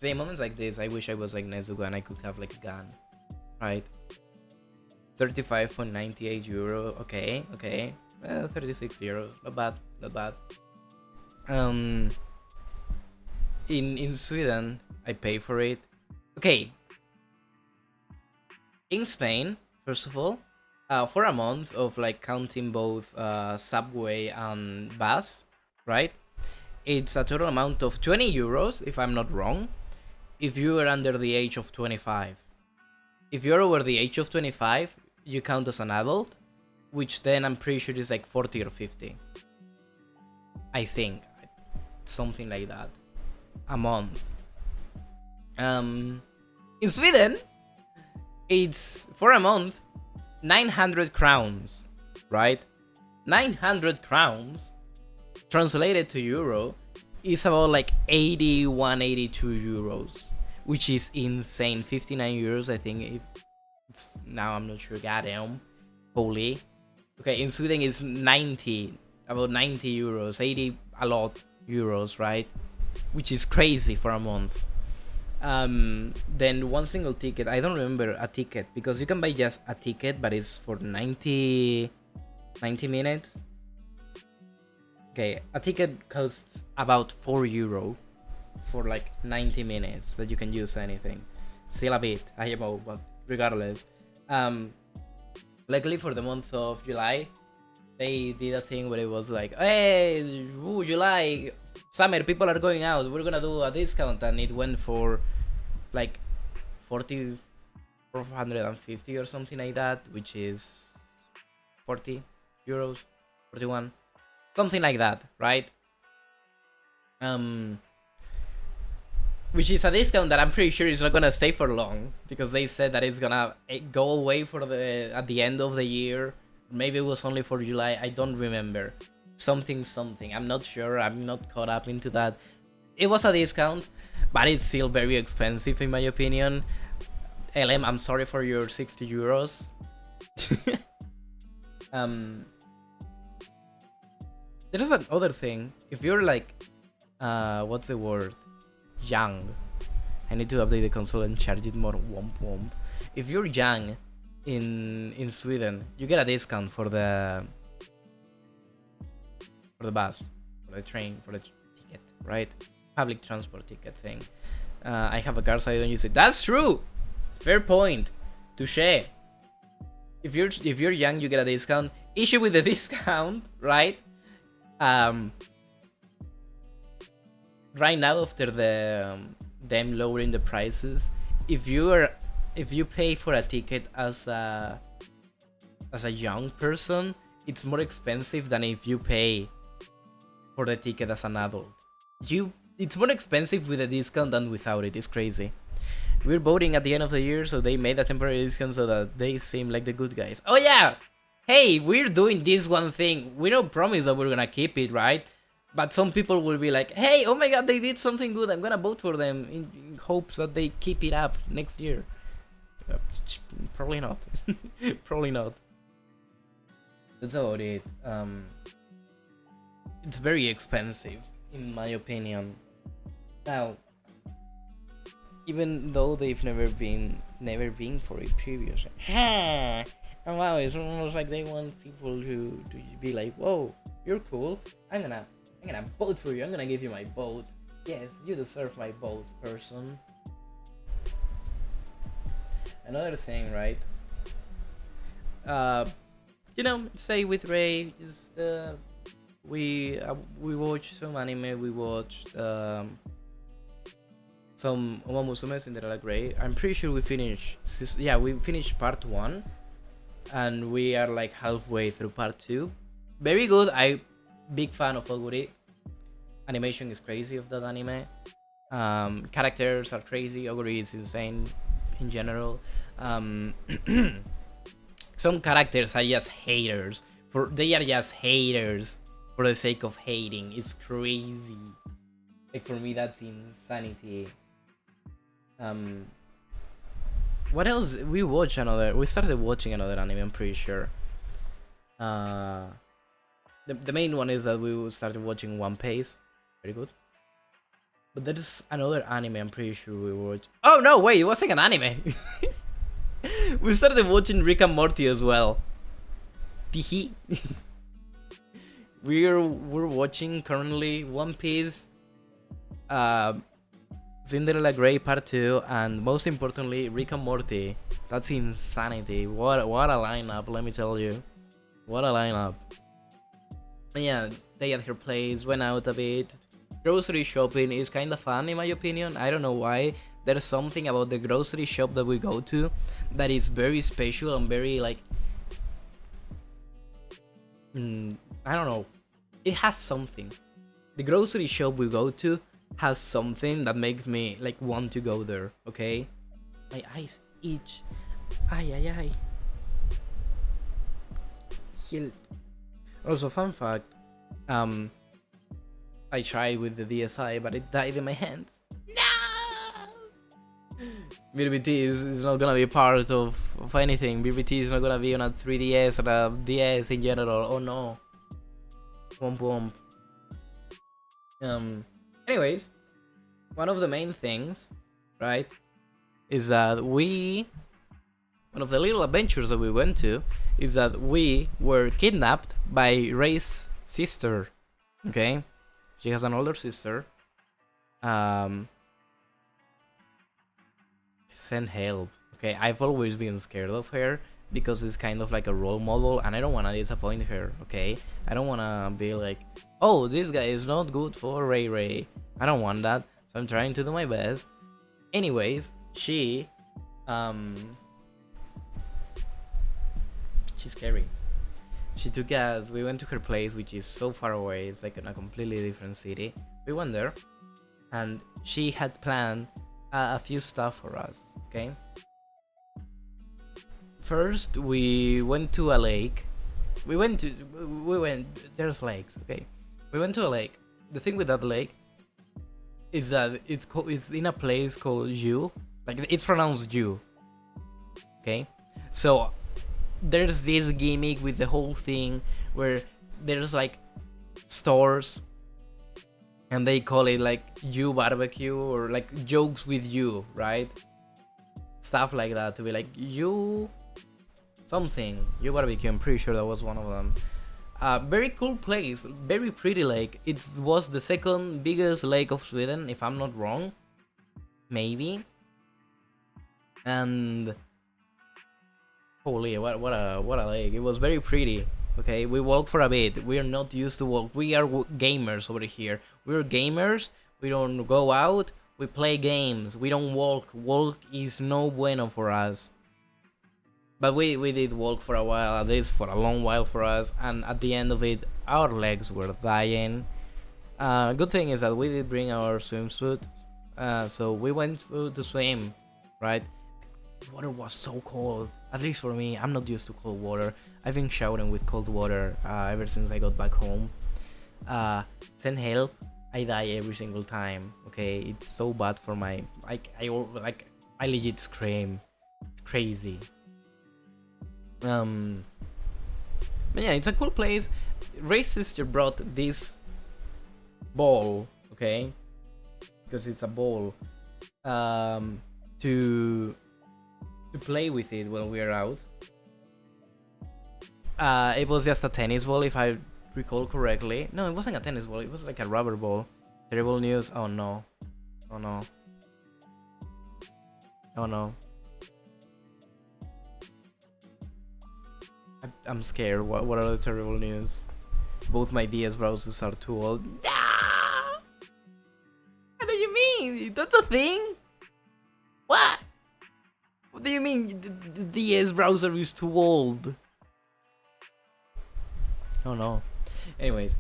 In moments like this, I wish I was like Nezuko and I could have a gun, right? 35.98 euro. Okay. 36 euros. Not bad. In Sweden, I pay for it. Okay. In Spain, first of all, for a month of counting both subway and bus, right? it's a total amount of 20 euros, if I'm not wrong, if you are under the age of 25. If you're over the age of 25, you count as an adult, which then I'm pretty sure is like 40 or 50. I think. Something like that. A month. In Sweden, it's for a month 900 crowns, right? 900 crowns translated to euro is about like 81, 82 euros, which is insane. 59 euros, I think. It's now, I'm not sure. Goddamn. Holy. Okay, in Sweden it's 90, about 90 euros, 80 a lot euros, right? Which is crazy for a month. Then one single ticket, I don't remember a ticket, because you can buy just a ticket, but it's for 90 minutes. Okay, a ticket costs about 4 euro for like 90 minutes that you can use anything. Still a bit, I know, but regardless. Luckily for the month of July, they did a thing where it was like, hey, ooh, July, summer, people are going out, we're gonna do a discount, and it went for like 450 or something like that, which is 40 euros, 41, something like that, right? Which is a discount that I'm pretty sure is not gonna stay for long, because they said that it's gonna go away for at the end of the year. Maybe it was only for July, I don't remember. Something, I'm not sure, I'm not caught up into that. It was a discount, but it's still very expensive in my opinion. LM, I'm sorry for your 60 euros. There's another thing. If you're like, what's the word? Young. I need to update the console and charge it more. Womp womp. If you're young in Sweden, you get a discount for the bus, for the train, for the ticket, right? Public transport ticket thing. I have a car, so I don't use it. That's true. Fair point. Touché. If you're young, you get a discount. Issue with the discount, right? Right now, after them lowering the prices, if you pay for a ticket as a young person, it's more expensive than if you pay for the ticket as an adult. It's more expensive with a discount than without it. It's crazy. We're voting at the end of the year, so they made a temporary discount so that they seem like the good guys. Oh yeah! Hey, we're doing this one thing. We don't promise that we're gonna keep it, right? But some people will be like, hey, oh my god, they did something good, I'm gonna vote for them in hopes that they keep it up next year. Probably not. Probably not. That's about it. It's very expensive, in my opinion. Now, even though they've never been for it previously. And wow, it's almost like they want people to be like, whoa, you're cool. I'm gonna vote for you. I'm gonna give you my vote. Yes, you deserve my vote, person. Another thing, right? Say with Ray, just we watched some anime. We watched some Uma Musume Cinderella Grey. I'm pretty sure we finished. Yeah, we finished part 1, and we are like halfway through part 2. Very good. Big fan of Oguri. Animation is crazy of that anime. Characters are crazy. Oguri is insane in general. Some characters are just haters. They are just haters for the sake of hating. It's crazy. Like, for me, that's insanity. What else? We started watching another anime, I'm pretty sure. The main one is that we started watching One Piece. Very good. But there's another anime I'm pretty sure we watched. Oh no, wait, it wasn't an anime. We started watching Rick and Morty as well. Teehee. We're watching currently One Piece, Cinderella Grey Part 2, and most importantly, Rick and Morty. That's insanity. What a lineup, let me tell you. What a lineup. But yeah, stay at her place, went out a bit, grocery shopping is kind of fun in my opinion. I don't know why. There's something about the grocery shop that we go to that is very special and very like I don't know. It has something. The grocery shop we go to has something that makes me like want to go there. Okay, my eyes itch. Ay ay ay. Help. Also, fun fact. I tried with the DSi, but it died in my hands. No! BBT is not gonna be part of anything. BBT is not gonna be on a 3DS or a DS in general. Oh no. Womp womp. Anyways, one of the main things, right, is that one of the little adventures that we went to is that we were kidnapped by Ray's sister. Okay? She has an older sister. Send help. Okay, I've always been scared of her because it's kind of like a role model and I don't want to disappoint her, okay? I don't want to be like, oh, this guy is not good for Ray. I don't want that, so I'm trying to do my best. Anyways, she's scary. She took us, we went to her place, which is so far away, it's like in a completely different city. We went there, and she had planned a few stuff for us, okay? First, we went to a lake. There's lakes, okay? We went to a lake. The thing with that lake is that it's in a place called Yu. Like, it's pronounced Yu, okay? So, there's this gimmick with the whole thing where there's like stores and they call it like you barbecue or like jokes with you, right? Stuff like that to be like you something, you barbecue. I'm pretty sure that was one of them. Very cool place, very pretty lake. It was the second biggest lake of Sweden, if I'm not wrong, maybe. And holy, what a lake! It was very pretty. Okay, we walked for a bit. We are not used to walk. We are gamers over here. We're gamers. We don't go out. We play games. We don't walk. Walk is no bueno for us. But we did walk for a while, at least for a long while for us. And at the end of it, our legs were dying. Good thing is that we did bring our swimsuit. So we went to swim, right? Water was so cold. At least for me, I'm not used to cold water. I've been showering with cold water ever since I got back home. Send help. I die every single time. Okay, it's so bad for my I legit scream. It's crazy. But yeah, it's a cool place. Ray's sister brought this ball, okay, because it's a ball, to play with it when we are out. It was just a tennis ball, if I recall correctly. No, it wasn't a tennis ball. It was like a rubber ball. Terrible news. Oh no. Oh no. Oh no. I'm scared. What are the terrible news? Both my DS browsers are too old. Ah! What do you mean? That's a thing? What? What do you mean the DS browser is too old? Oh no. Anyways,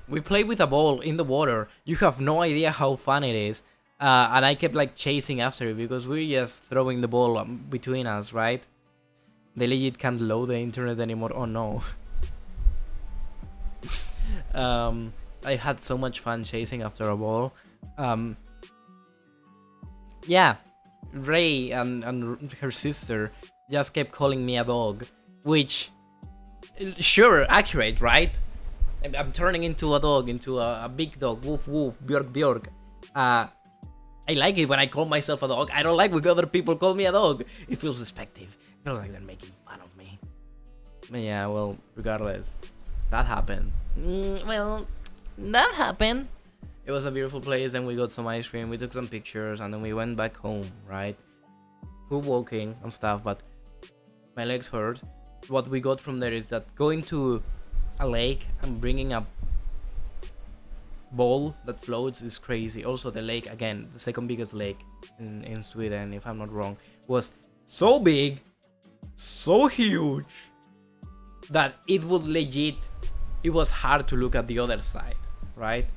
we played with a ball in the water. You have no idea how fun it is. And I kept like chasing after it because we're just throwing the ball between us, right? They legit can't load the internet anymore. Oh no. I had so much fun chasing after a ball. Yeah, Ray and her sister just kept calling me a dog, which, sure, accurate, right? I'm turning into a dog, into a big dog. Woof woof, Bjork Bjork. I like it when I call myself a dog. I don't like when other people call me a dog. It feels despective. It feels like they're making fun of me. But yeah, well, regardless, that happened. That happened. It was a beautiful place, and we got some ice cream, we took some pictures, and then we went back home, right? Cool walking and stuff, but my legs hurt. What we got from there is that going to a lake and bringing a ball that floats is crazy. Also, the lake, again, the second biggest lake in Sweden, if I'm not wrong, was so big, so huge, that it would legit, it was hard to look at the other side, right?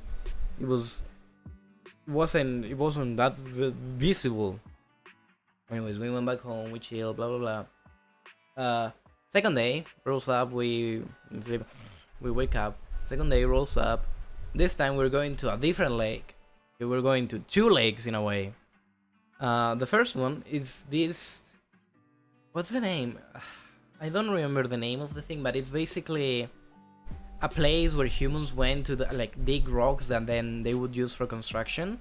It wasn't that visible. Anyways, we went back home, we chilled, blah blah blah. Second day rolls up, we sleep, we wake up. Second day rolls up. This time we're going to a different lake. We're going to two lakes in a way. The first one is this. What's the name? I don't remember the name of the thing, but it's basically a place where humans went to like dig rocks that then they would use for construction.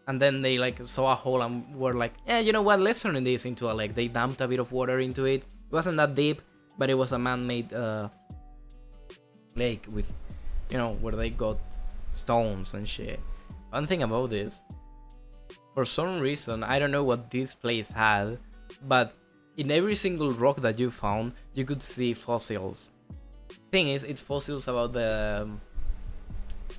And then they like saw a hole and were like, yeah, you know what? Let's turn this into a lake. They dumped a bit of water into it. It wasn't that deep, but it was a man-made lake with, where they got stones and shit. One thing about this, for some reason, I don't know what this place had, but in every single rock that you found, you could see fossils. Thing is, it's fossils about the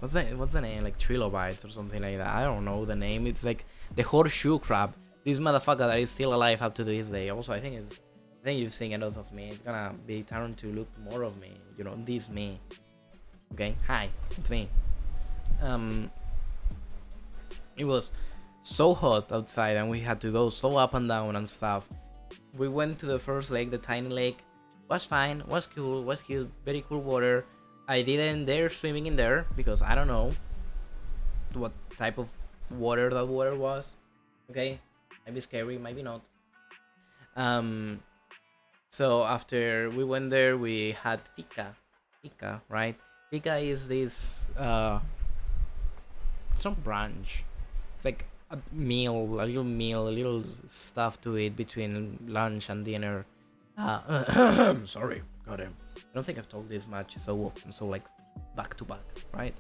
what's the name, like trilobites or something like that. I don't know the name. It's like the horseshoe crab. This motherfucker that is still alive up to this day. Also, I think you've seen enough of me. It's gonna be time to look more of me. This me. Okay, hi, it's me. It was so hot outside and we had to go so up and down and stuff. We went to the first lake, the tiny lake. Was fine, was cool, was cute, very cool water. I didn't dare swimming in there because I don't know what type of water that water was. Okay, might be scary, maybe not. So after we went there, we had fika, right? Fika is this some brunch. It's like a little stuff to eat between lunch and dinner. Sorry, goddamn. I don't think I've talked this much so often, so like back to back, right?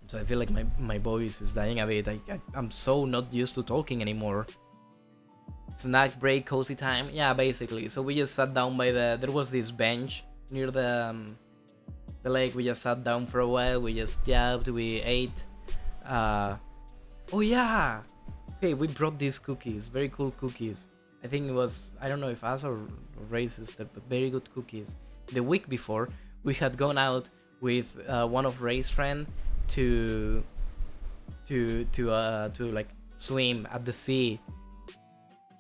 So I feel like my voice is dying a bit. I'm so not used to talking anymore. Snack break, cozy time, yeah, basically. So we just sat down by there was this bench near the lake. We just sat down for a while. We just jabbed. We ate. Oh yeah. Okay, we brought these cookies. Very cool cookies. I think it was, I don't know if us or Ray's, but very good cookies. The week before, we had gone out with one of Ray's friend to like swim at the sea.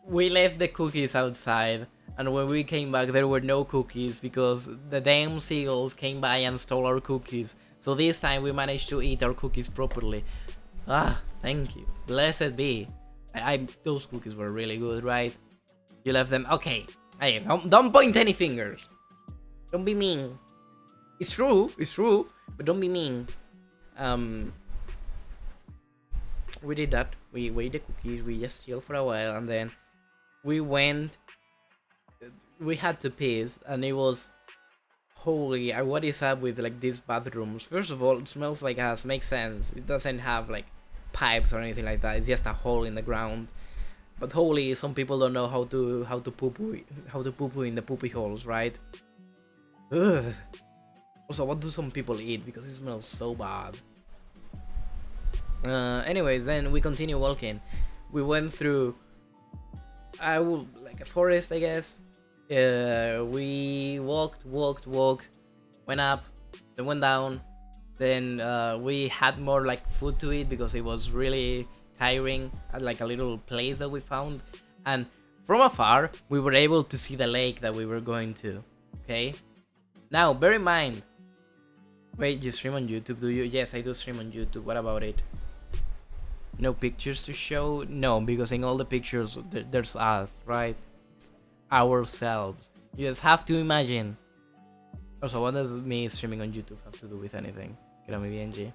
We left the cookies outside, and when we came back, there were no cookies because the damn seagulls came by and stole our cookies. So this time we managed to eat our cookies properly. Thank you. Blessed be. Those cookies were really good, right? You left them. Okay. Hey, don't point any fingers. Don't be mean. It's true, but don't be mean. We did that. We ate the cookies. We just chilled for a while, and then we went. We had to piss, and it was holy. What is up with like these bathrooms? First of all, it smells like ass. Makes sense. It doesn't have like pipes or anything like that. It's just a hole in the ground. But holy, some people don't know how to poo poo in the poopy holes, right? Ugh. Also, what do some people eat? Because it smells so bad. Anyways, then we continue walking. We went through like a forest, I guess. We walked, went up, then went down. Then we had more like food to eat because it was really tiring at like a little place that we found. And from afar, we were able to see the lake that we were going to. Okay? Now, bear in mind. Wait, you stream on YouTube, do you? Yes, I do stream on YouTube. What about it? No pictures to show? No, because in all the pictures, there's us, right? It's ourselves. You just have to imagine. Also, what does me streaming on YouTube have to do with anything? Créame bien, G.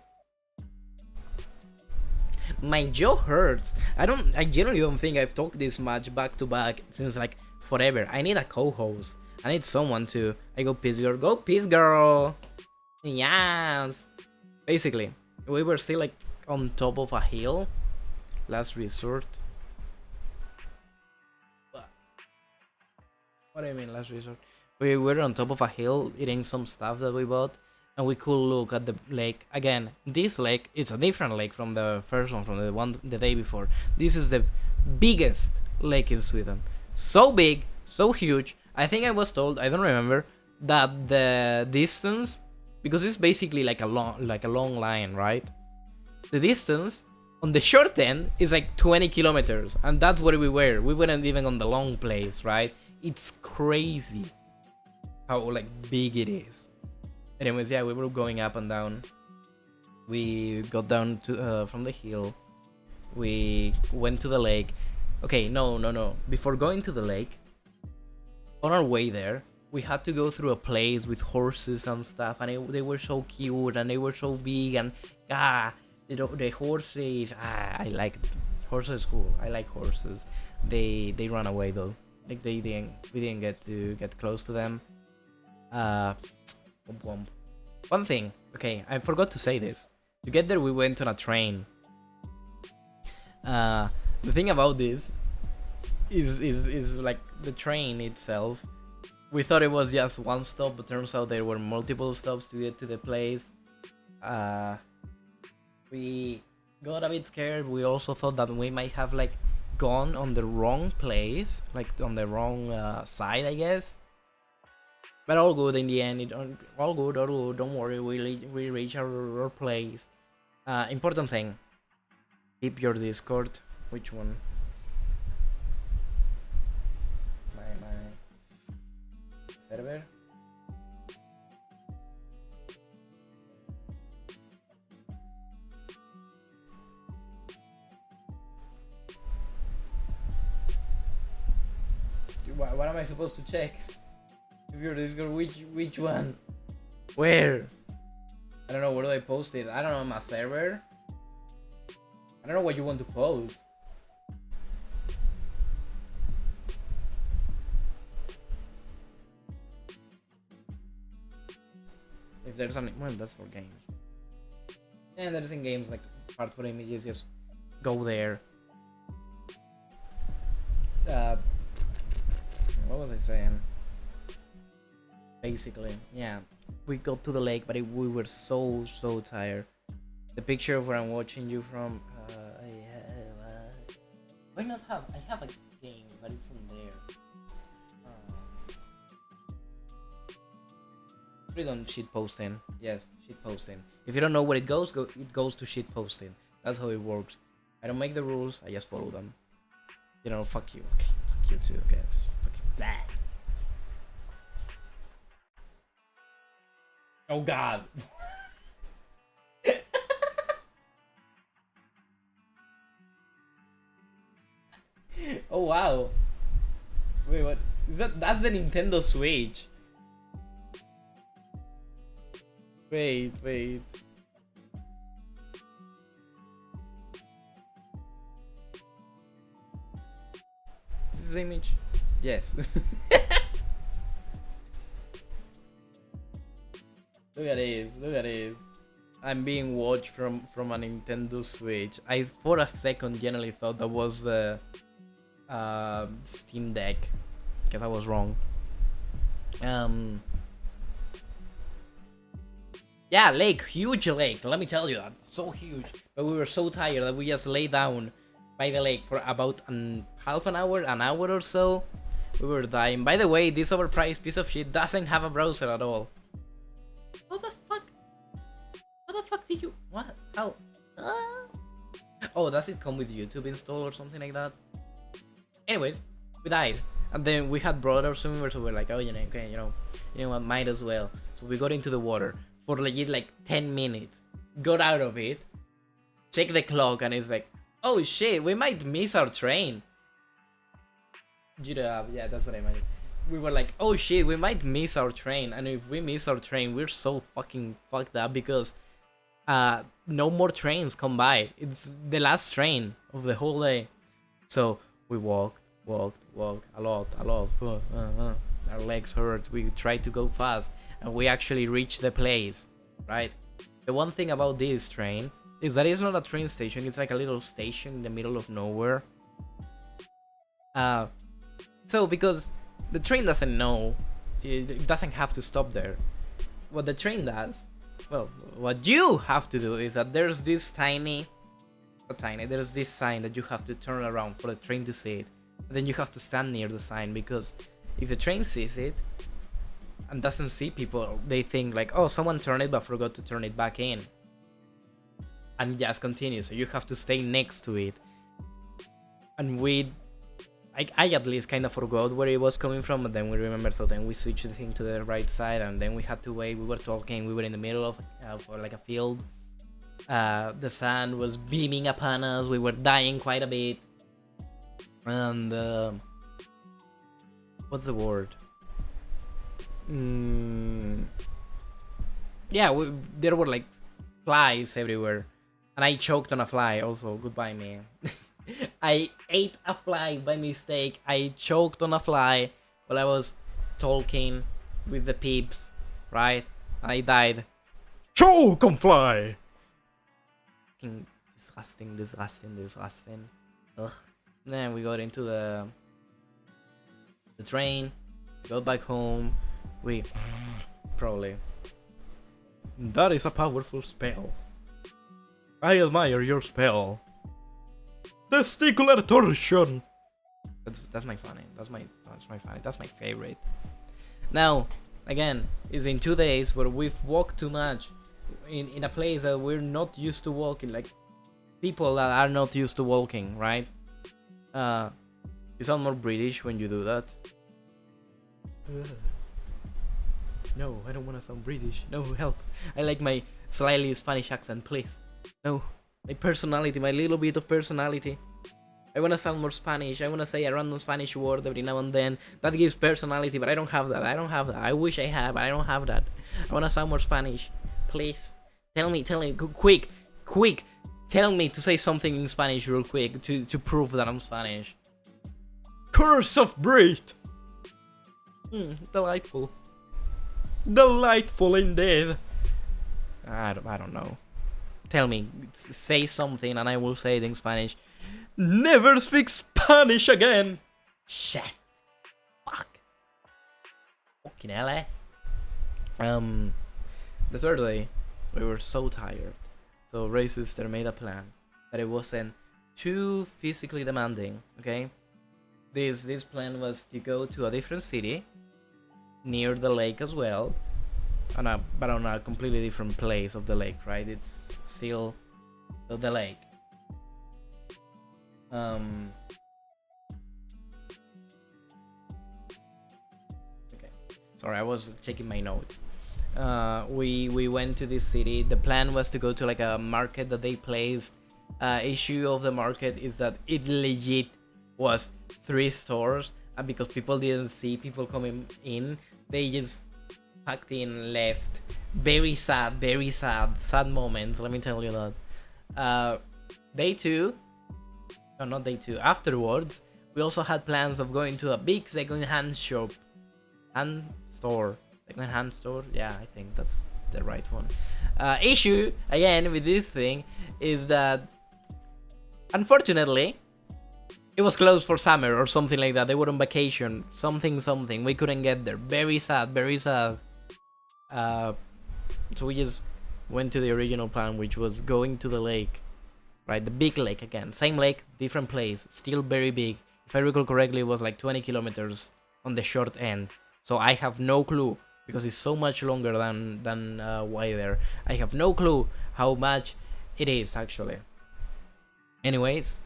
My jaw hurts. I generally don't think I've talked this much back to back since like forever. I need a co-host. I need someone to. I go piss girl. Go piss girl. Yes. Basically, we were still like on top of a hill. Last resort. What do you mean last resort? We were on top of a hill eating some stuff that we bought, and we could look at the lake again. This lake is a different lake from the first one, from the one the day before. This is the biggest lake in Sweden. So big, so huge. I think I was told, I don't remember, that the distance, because it's basically like a long line, right? The distance on the short end is like 20 kilometers, and that's where we were. We weren't even on the long place, right? It's crazy how like big it is. Anyways, yeah, we were going up and down. We got down to from the hill. We went to the lake. Okay, no. Before going to the lake, on our way there, we had to go through a place with horses and stuff, and they were so cute and they were so big, and the horses. I like horses. Cool. I like horses. They ran away though. Like we didn't get to get close to them. One thing, okay, I forgot to say this. To get there, we went on a train. The thing about this is like the train itself. We thought it was just one stop, but turns out there were multiple stops to get to the place. We got a bit scared. We also thought that we might have like gone on the wrong place, like on the wrong side, I guess. But all good in the end. All good. Don't worry. We reach our place. Important thing. Keep your Discord. Which one? My server. What am I supposed to check? If your Discord, which one? Where? I don't know. Where do I post it? I don't know. My server. I don't know what you want to post. If there's something, well, that's for games. And there's in games like part for images. Just go there. What was I saying? Basically, yeah, we got to the lake, but we were so tired. The picture of where I'm watching you from, why not have? I have a game, but it's in there. Put it on shit posting. Yes, shit posting. If you don't know where it goes to shit posting. That's how it works. I don't make the rules. I just follow them. You know, fuck you. Okay, fuck you too, guys. Fuck you. Blah. Oh God. Oh wow. Wait, what? Is that? That's a Nintendo Switch. Wait. Is this image? Yes. Look at this. I'm being watched from a Nintendo Switch. I for a second generally thought that was the Steam Deck, because I was wrong. Yeah, lake, huge lake. Let me tell you that, so huge. But we were so tired that we just lay down by the lake for about half an hour or so. We were dying. By the way, this overpriced piece of shit doesn't have a browser at all. How the fuck? How the fuck did you? What? How? Oh, does it come with YouTube install or something like that? Anyways, we died, and then we had brought our swimmers, so we're like, oh, okay, you know what, might as well. So we got into the water for legit like 10 minutes. Got out of it, check the clock, and it's like, oh shit, we might miss our train. Yeah, that's what I meant. We were like, oh shit, we might miss our train, and if we miss our train, we're so fucking fucked up because no more trains come by. It's the last train of the whole day. So we walked a lot. Our legs hurt. We tried to go fast, and we actually reached the place, right? The one thing about this train is that it's not a train station. It's like a little station in the middle of nowhere. So because the train doesn't know, it doesn't have to stop there. What the train does well, what you have to do is that there's this there's this sign that you have to turn around for the train to see it. And then you have to stand near the sign, because if the train sees it and doesn't see people, they think like, oh, someone turned it but forgot to turn it back in. And just continue. So you have to stay next to it. And I at least kind of forgot where it was coming from, but then we remembered, so then we switched the thing to the right side, and then we had to wait. We were talking, we were in the middle of like a field. The sun was beaming upon us, we were dying quite a bit. And what's the word? Yeah, there were like flies everywhere. And I choked on a fly also. Goodbye, man. I ate a fly by mistake. I choked on a fly while I was talking with the peeps, right? And I died. Choke on fly! Fucking disgusting. Ugh. Then we got into the train, got back home. We probably. That is a powerful spell. I admire your spell. Testicular torsion. That's my funny. That's my funny. That's my favorite. Now, again, it's been 2 days where we've walked too much in a place that we're not used to walking. Like people that are not used to walking, right? You sound more British when you do that. No, I don't want to sound British. No, help. I like my slightly Spanish accent, please. No, my personality, my little bit of personality. I want to sound more Spanish. I want to say a random Spanish word every now and then. That gives personality, but I don't have that. I wish I had, but I don't have that. I want to sound more Spanish. Please. Tell me, quick. Tell me to say something in Spanish real quick to prove that I'm Spanish. Curse of breed! Delightful. Delightful indeed. I don't know. Tell me, say something and I will say it in Spanish. Never speak Spanish again! Shit. Fuck. Fucking hell, eh? The third day, we were so tired. So Ray's sister made a plan that it wasn't too physically demanding, okay? This plan was to go to a different city, near the lake as well, but on a completely different place of the lake, right? It's still the lake. Okay, sorry, I was checking my notes. We went to this city. The plan was to go to like a market that they placed. Issue of the market is that it legit was 3 stores, and because people didn't see people coming in, they just packed in, left. Very sad moments, let me tell you that. Day 2, no, not day 2, afterwards, we also had plans of going to a big second-hand shop. Second-hand store? Yeah, I think that's the right one. Issue, again, with this thing, is that, unfortunately, it was closed for summer or something like that. They were on vacation. Something. We couldn't get there. Very sad. So we just went to the original plan, which was going to the lake. Right? The big lake again. Same lake, different place. Still very big. If I recall correctly, it was like 20 kilometers on the short end. So I have no clue, because it's so much longer than wider. I have no clue how much it is, actually. Anywho,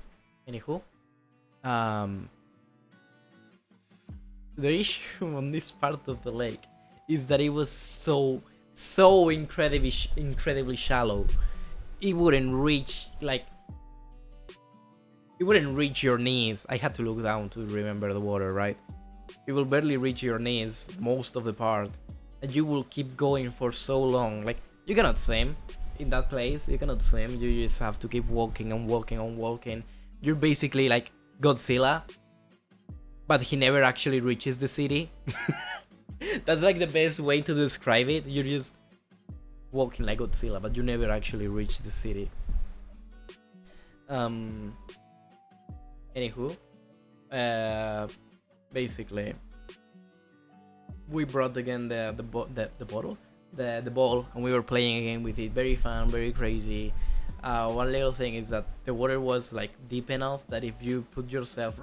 the issue on this part of the lake is that it was so incredibly shallow. It wouldn't reach your knees. I had to look down to remember the water, right? It will barely reach your knees most of the part, and you will keep going for so long. Like, you cannot swim in that place. You cannot swim. You just have to keep walking. You're basically like Godzilla, but he never actually reaches the city. That's like the best way to describe it. You're just walking like Godzilla, but you never actually reach the city. Anywho, basically, we brought again the bottle, the ball, and we were playing a game with it. Very fun, very crazy. One little thing is that the water was like deep enough that if you put yourself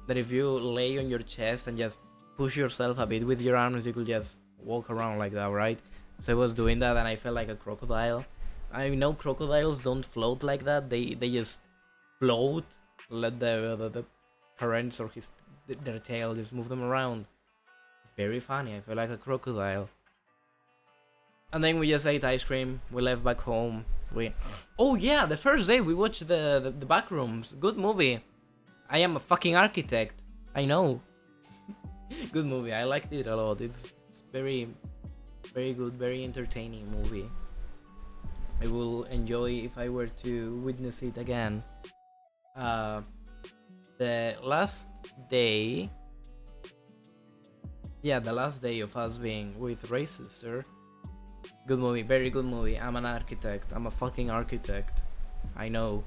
that if you lay on your chest and just push yourself a bit with your arms, you could just walk around like that, right? So I was doing that, and I felt like a crocodile. I know crocodiles don't float like that. They just float, let the currents or their tail just move them around. Very funny. I feel like a crocodile. And then we just ate ice cream. We left back home. Oh yeah, the first day we watched the Backrooms. Good movie. I am a fucking architect. I know. Good movie. I liked it a lot. It's very, very good, very entertaining movie. I will enjoy if I were to witness it again. The last day. Yeah, the last day of us being with Ray Sister. Good movie, very good movie. I'm an architect. I'm a fucking architect. I know.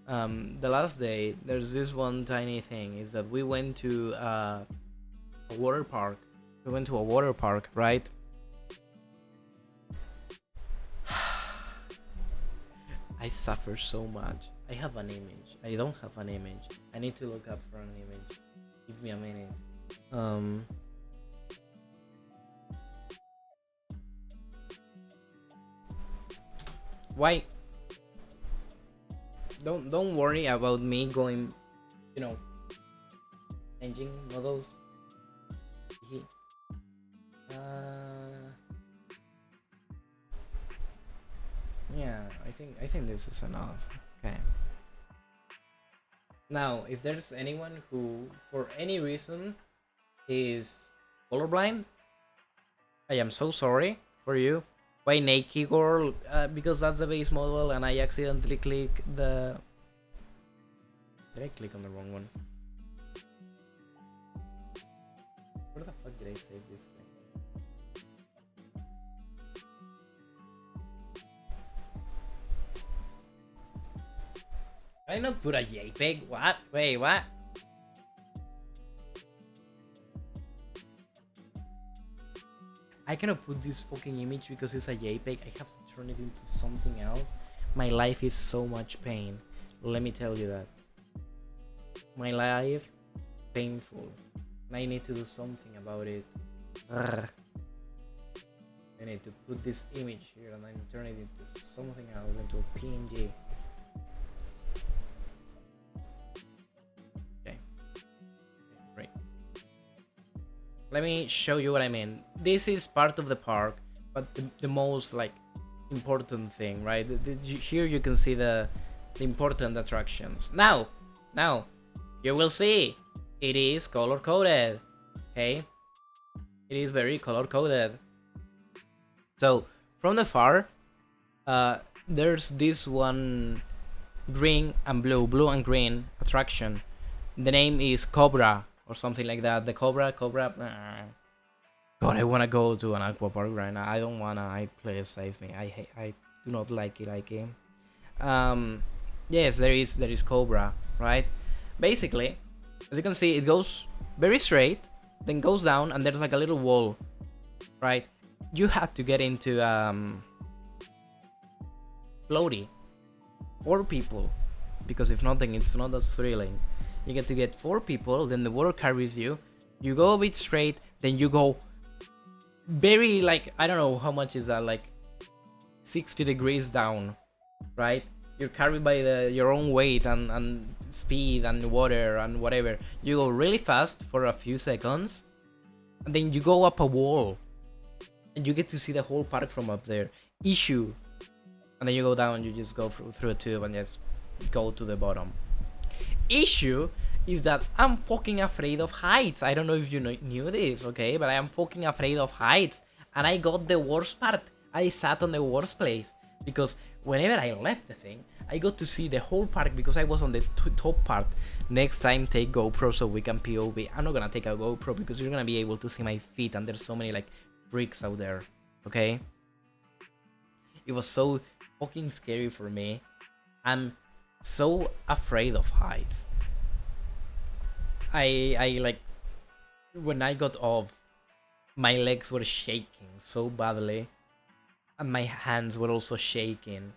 The last day, there's this one tiny thing, is that we went to a water park. We went to a water park, right? I suffer so much. I have an image. I don't have an image. I need to look up for an image. Give me a minute. Why? Don't worry about me going, changing models. Yeah, I think this is enough. Okay. Now, if there's anyone who, for any reason, is colorblind, I am so sorry for you. Why naked girl? Because that's the base model, and I accidentally click the. Did I click on the wrong one? Where the fuck did I save this thing? I not put a JPEG. What? Wait, what? I cannot put this fucking image because it's a JPEG. I have to turn it into something else. My life is so much pain. Let me tell you that. My life, painful. And I need to do something about it. Urgh. I need to put this image here and then turn it into something else, into a PNG. Okay. Great. Let me show you what I mean. This is part of the park, but the most important thing, right? Here you can see the important attractions. Now, you will see it is color coded. Okay, it is very color coded. So from the far, there's this one green and blue and green attraction. The name is Cobra or something like that. The Cobra. God, I wanna go to an aqua park right now. I don't wanna. Please save me. I do not like it. Yes, there is Cobra, right? Basically, as you can see, it goes very straight, then goes down, and there's like a little wall, right? You had to get into floaty, 4 people, because if not, then it's not as thrilling. You get to get 4 people, then the water carries you. You go a bit straight, then you go very I don't know how much is that, 60 degrees down, right? You're carried by your own weight and speed and water and whatever. You go really fast for a few seconds, and then you go up a wall, and you get to see the whole park from up there. Issue, and then you go down. You just go through a tube and just go to the bottom. Issue is that I'm fucking afraid of heights. I don't know if you knew this, okay? But I am fucking afraid of heights, and I got the worst part. I sat on the worst place because whenever I left the thing, I got to see the whole park because I was on the top part. Next time, take GoPro so we can POV. I'm not gonna take a GoPro because you're gonna be able to see my feet, and there's so many freaks out there, okay? It was so fucking scary for me. I'm so afraid of heights. I when I got off my legs were shaking so badly, and my hands were also shaking.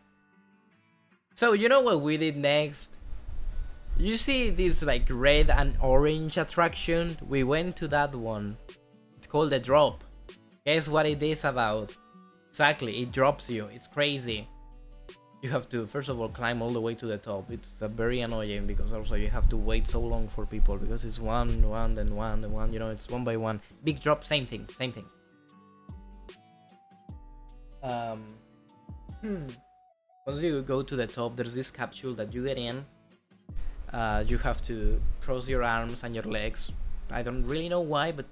So you know what we did next? You see this like red and orange attraction? We went to that one. It's called the drop. Guess what it is about? Exactly, it drops you. It's crazy. You have to first of all climb all the way to the top. It's very annoying because also you have to wait so long for people because it's one, then one, then one. You know, it's one by one. Big drop, same thing. Once you go to the top, there's this capsule that you get in. You have to cross your arms and your legs. I don't really know why, but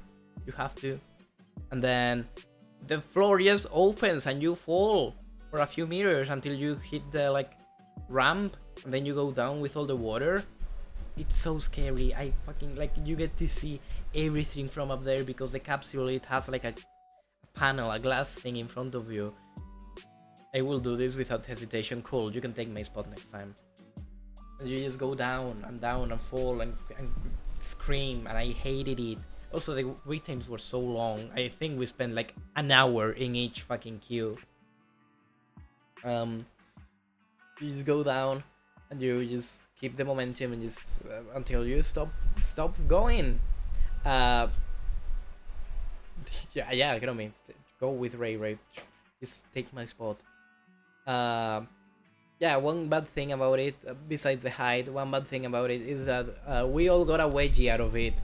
you have to. And then the floor just opens and you fall for a few meters until you hit the like ramp, and then you go down with all the water. It's so scary. I fucking like, you get to see everything from up there because the capsule, it has like a panel, a glass thing in front of you. I will do this without hesitation. Cool, you can take my spot next time. And you just go down and fall and scream, and I hated it. Also, the wait times were so long. I think we spent like an hour in each fucking queue. You just go down and you just keep the momentum and just until you stop going. Yeah, you know me. Go with Ray. Just take my spot. Yeah, one bad thing about it, besides the height, one bad thing about it is that we all got a wedgie out of it.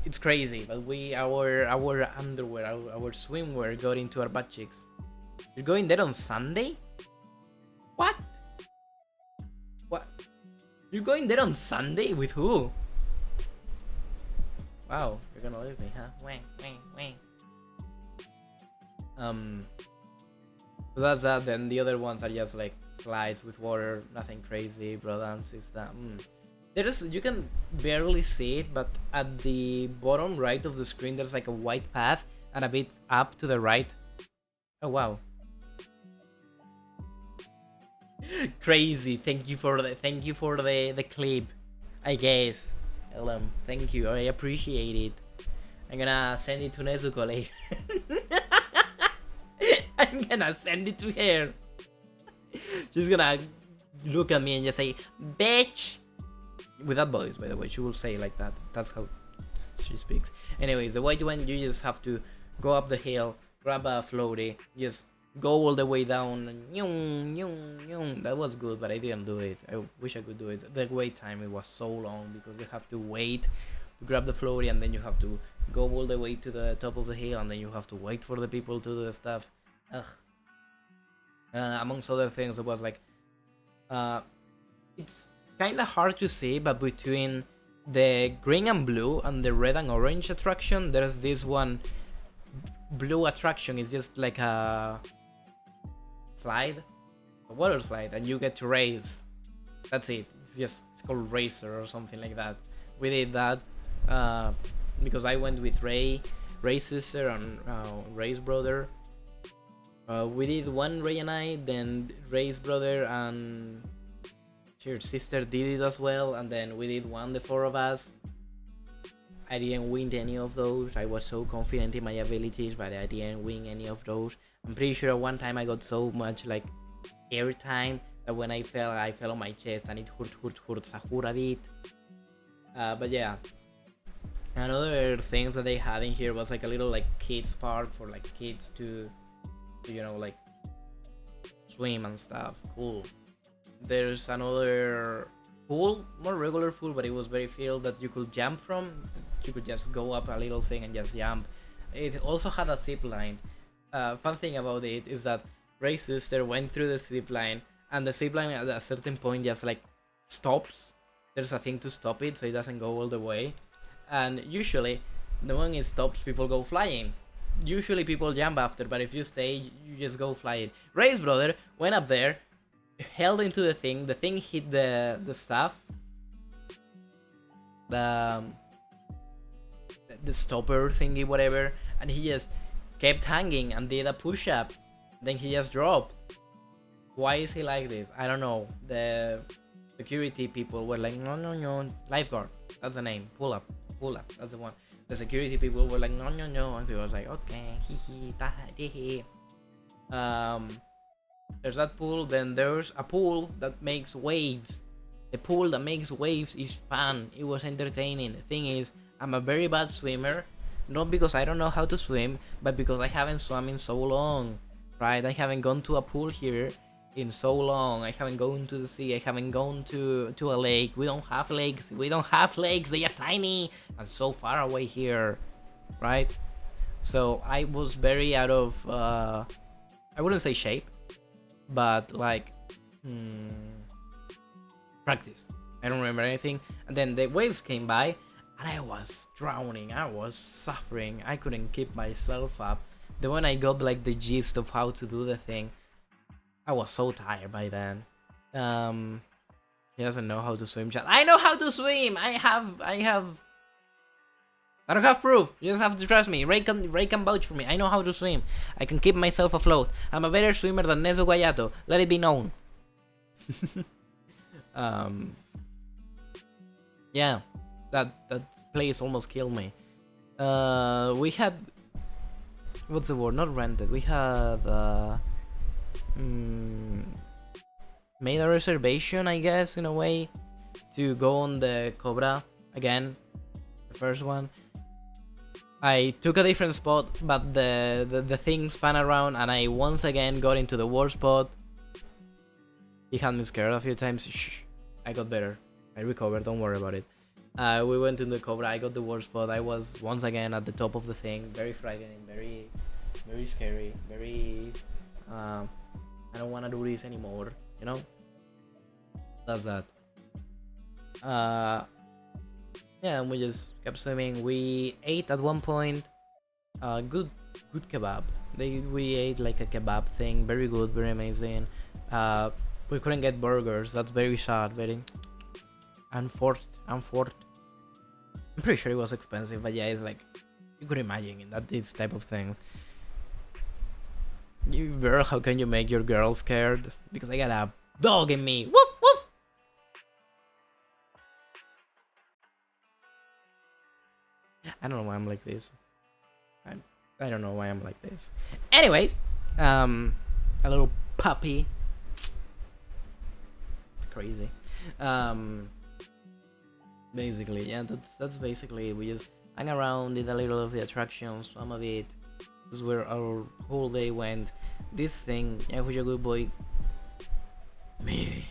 It's crazy, but our underwear, our swimwear got into our butt cheeks. You're going there on Sunday? What? You're going there on Sunday? With who? Wow, you're gonna leave me, huh? Wang. So that's that. Then the other ones are just like slides with water, nothing crazy. Bro dance is that. You can barely see it, but at the bottom right of the screen, there's like a white path, and a bit up to the right. Oh wow. Crazy. Thank you for the clip, I guess. Ellen, thank you. I appreciate it. I'm gonna send it to Nezuko later. I'm gonna send it to her. She's gonna look at me and just say, bitch. With that voice, by the way, she will say like that. That's how she speaks. Anyways, the white one, you just have to go up the hill, grab a floaty, just go all the way down, and that was good, but I didn't do it. I wish I could do it. The wait time, it was so long because you have to wait to grab the floaty, and then you have to go all the way to the top of the hill, and then you have to wait for the people to do the stuff. Ugh. Amongst other things, it was like, it's kind of hard to see, but between the green and blue and the red and orange attraction, there's this one blue attraction. It's just like a slide, a water slide, and you get to race. That's it. It's called Racer or something like that. We did that because I went with Ray's sister and Ray's brother. We did one, Ray and I, then Ray's brother and her sister did it as well, and then we did one, the four of us. I didn't win any of those. I was so confident in my abilities, but I didn't win any of those. I'm pretty sure one time I got so much like air time that when I fell on my chest, and it hurt a bit. But yeah. Another things that they had in here was like a little like kids park for like kids to you know, like swim and stuff. Cool. There's another pool, more regular pool, but it was very filled, that you could jump from. You could just go up a little thing and just jump. It also had a zip line. Fun thing about it is that Ray's sister went through the zip line, and the zip line at a certain point just like stops. There's a thing to stop it so it doesn't go all the way. And usually, the when it stops, people go flying. Usually people jump after, but if you stay, you just go flying. Ray's brother went up there, held into the thing hit the stuff, the stopper thingy, whatever, and he just kept hanging and did a push-up. Then he just dropped. Why is he like this? I don't know. The security people were like, no, lifeguard, that's the name. Pull up, that's the one. The security people were like, no, no, no, and people was like, okay, hee hee, ta hee hee. There's that pool, then there's a pool that makes waves. The pool that makes waves is fun. It was entertaining. The thing is, I'm a very bad swimmer, not because I don't know how to swim, but because I haven't swum in so long, right? I haven't gone to a pool here in so long. I haven't gone to the sea. I haven't gone to a lake. We don't have lakes. We don't have lakes. They are tiny and so far away here, right? So I was very out of, I wouldn't say shape, but like practice. I don't remember anything. And then the waves came by and I was drowning. I was suffering. I couldn't keep myself up. Then when I got like the gist of how to do the thing, I was so tired by then. He doesn't know how to swim, chat. I know how to swim. I don't have proof. You just have to trust me. Ray can vouch for me. I know how to swim. I can keep myself afloat. I'm a better swimmer than Nezo Guayato. Let it be known. Yeah, that place almost killed me. We had, what's the word? Not rented. We had made a reservation, I guess, in a way, to go on the Cobra again, the first one. I took a different spot, but the thing span around and I once again got into the worst spot. He had me scared a few times. Shh, I got better. I recovered, don't worry about it. We went to the Cobra, I got the worst spot. I was once again at the top of the thing. Very frightening, very scary, very... I don't want to do this anymore, you know? That's that. Yeah, and we just kept swimming. We ate at one point good kebab. We ate like a kebab thing, very good, very amazing. We couldn't get burgers. That's very sad, very unfortunate. I'm pretty sure it was expensive, but yeah, it's like you could imagine that this type of thing. You girl, how can you make your girl scared? Because I got a dog in me. Woof woof. I don't know why I'm like this. I don't know why I'm like this. Anyways, a little puppy. Crazy. Basically, yeah, that's basically it. We just hang around, did a little of the attractions, swam a bit. This is where our whole day went. This thing, yeah, who's a good boy? Me.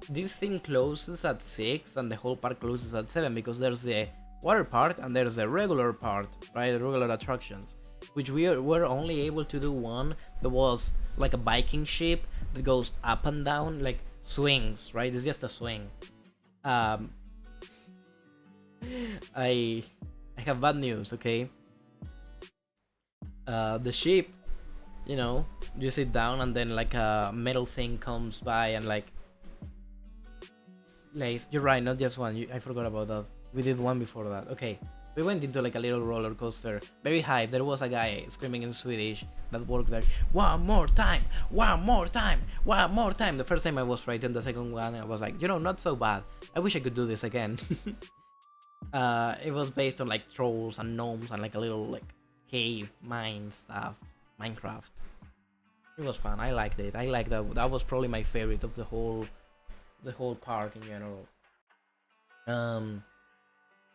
This thing closes at 6 and the whole park closes at 7 because there's the water park and there's the regular part, right? The regular attractions, which were only able to do one. There was like a Viking ship that goes up and down, like swings, right? It's just a swing. I have bad news, okay? The ship, you know, you sit down and then like a metal thing comes by and like you're right, not just one. I forgot about that. We did one before that. Okay, we went into like a little roller coaster, very high. There was a guy screaming in Swedish that worked there. One more time, one more time, one more time. The first time I was frightened. The second one I was like, you know, not so bad. I wish I could do this again. It was based on like trolls and gnomes and like a little like cave mine stuff, Minecraft. It was fun. I liked it. I liked that. That was probably my favorite of the whole park in general.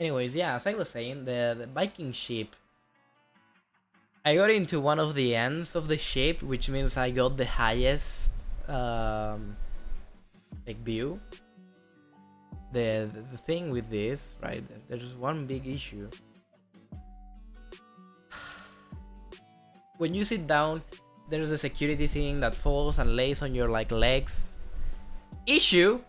Anyways, yeah, as I was saying, the Viking ship, I got into one of the ends of the ship, which means I got the highest like view. The thing with this, right, there's one big issue. When you sit down, there's a security thing that falls and lays on your like legs. Issue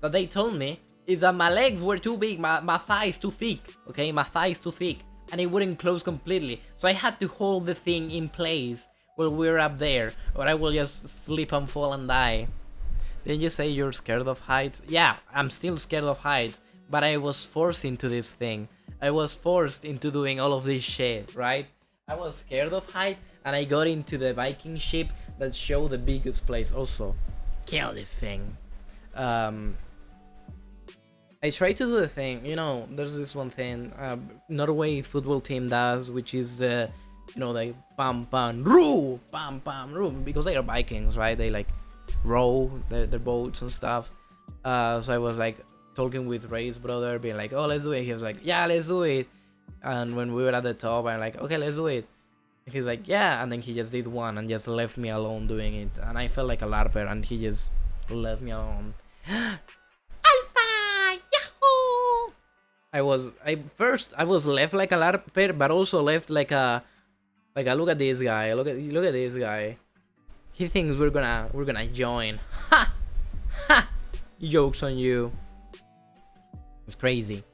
that they told me is that my legs were too big, my thighs too thick, okay? My thighs too thick, and it wouldn't close completely. So I had to hold the thing in place while we were up there, or I will just slip and fall and die. Didn't you say you're scared of heights? Yeah, I'm still scared of heights, but I was forced into this thing. I was forced into doing all of this shit, right? I was scared of height, and I got into the Viking ship that showed the biggest place also. Kill this thing. I try to do the thing. You know, there's this one thing Norway football team does, which is the, you know, like pam pam roo, pam pam roo, because they are Vikings, right? They like row their boats and stuff. So I was like talking with Ray's brother, being like, "Oh, let's do it." He was like, "Yeah, let's do it." And when we were at the top, I'm like, "Okay, let's do it." And he's like, "Yeah," and then he just did one and just left me alone doing it, and I felt like a larper, and he just left me alone. Alpha, yahoo! I was left like a larper, but also left like a look at this guy, look at this guy. He thinks we're gonna join. Ha! Ha! Jokes on you. It's crazy.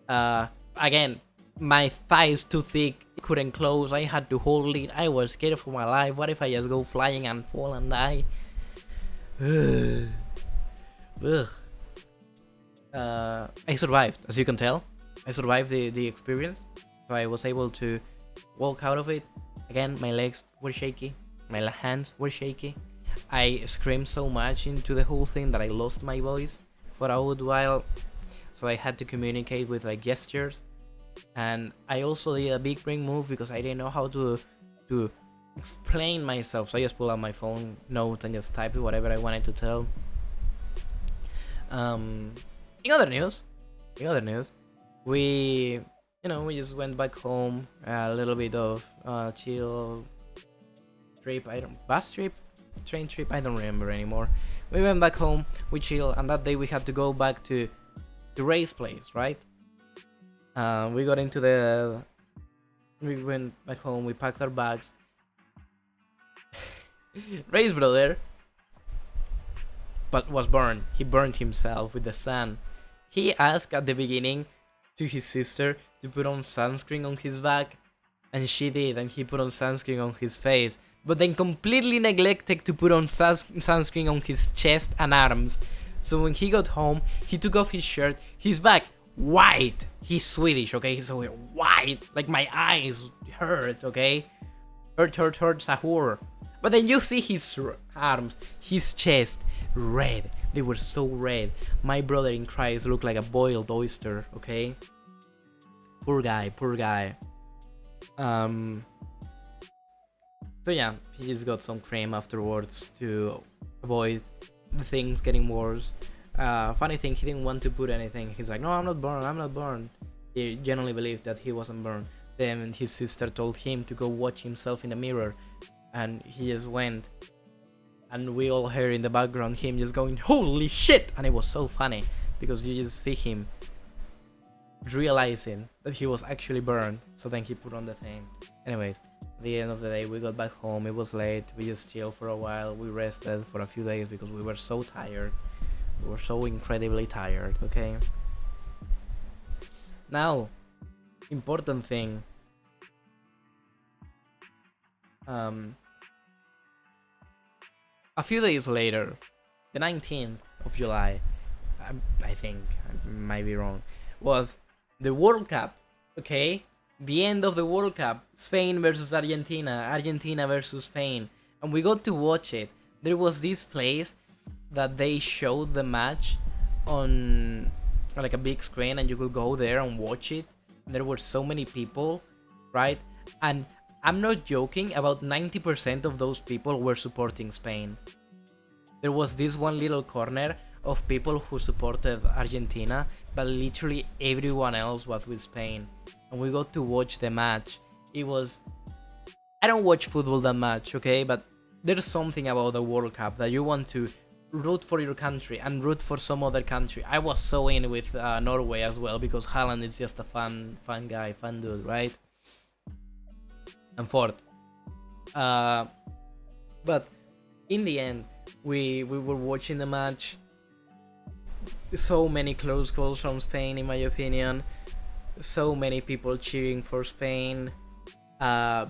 Again, my thighs too thick, couldn't close. I had to hold it. I was scared for my life. What if I just go flying and fall and die? Ugh. I survived, as you can tell. I survived the experience, so I was able to walk out of it. Again, my legs were shaky, my hands were shaky. I screamed so much into the whole thing that I lost my voice for a good while, so I had to communicate with like gestures. And I also did a big brain move because I didn't know how to explain myself, so I just pulled out my phone notes and just typed whatever I wanted to tell. In other news, we just went back home, a little bit of chill trip, bus trip, train trip, I don't remember anymore. We went back home, we chill, and that day we had to go back to Ray's place, right? We went back home, we packed our bags. Ray's brother was burned. He burned himself with the sun. He asked at the beginning to his sister to put on sunscreen on his back, and she did, and he put on sunscreen on his face, but then completely neglected to put on sunscreen on his chest and arms. So when he got home, he took off his shirt, his back white. He's Swedish, okay? So white, like my eyes hurt, okay? Hurt, sahur. But then you see his arms, his chest, red. They were so red. My brother in Christ looked like a boiled oyster, okay? Poor guy. So yeah, he just got some cream afterwards to avoid the things getting worse. Funny thing, he didn't want to put anything. He's like, "No, I'm not burned. He genuinely believed that he wasn't burned. Then his sister told him to go watch himself in the mirror, and he just went, and we all heard in the background him just going, "Holy shit!" And it was so funny because you just see him realizing that he was actually burned. So then he put on the thing. Anyways, at the end of the day, we got back home. It was late. We just chilled for a while. We rested for a few days because we were so tired. We were so incredibly tired, okay? Now, important thing. A few days later, the 19th of July, I think, I might be wrong, was the World Cup, okay? The end of the World Cup, Spain versus Argentina, Argentina versus Spain, and we got to watch it. There was this place that they showed the match on like a big screen, and you could go there and watch it. And there were so many people, right? And I'm not joking, about 90% of those people were supporting Spain. There was this one little corner of people who supported Argentina, but literally everyone else was with Spain. And we got to watch the match. It was... I don't watch football that much, okay? But there's something about the World Cup that you want to root for your country and root for some other country. I was so in with Norway as well, because Haaland is just a fun guy, fun dude, right? And Ford. But in the end, we were watching the match. So many close calls from Spain, in my opinion. So many people cheering for Spain. Sorry,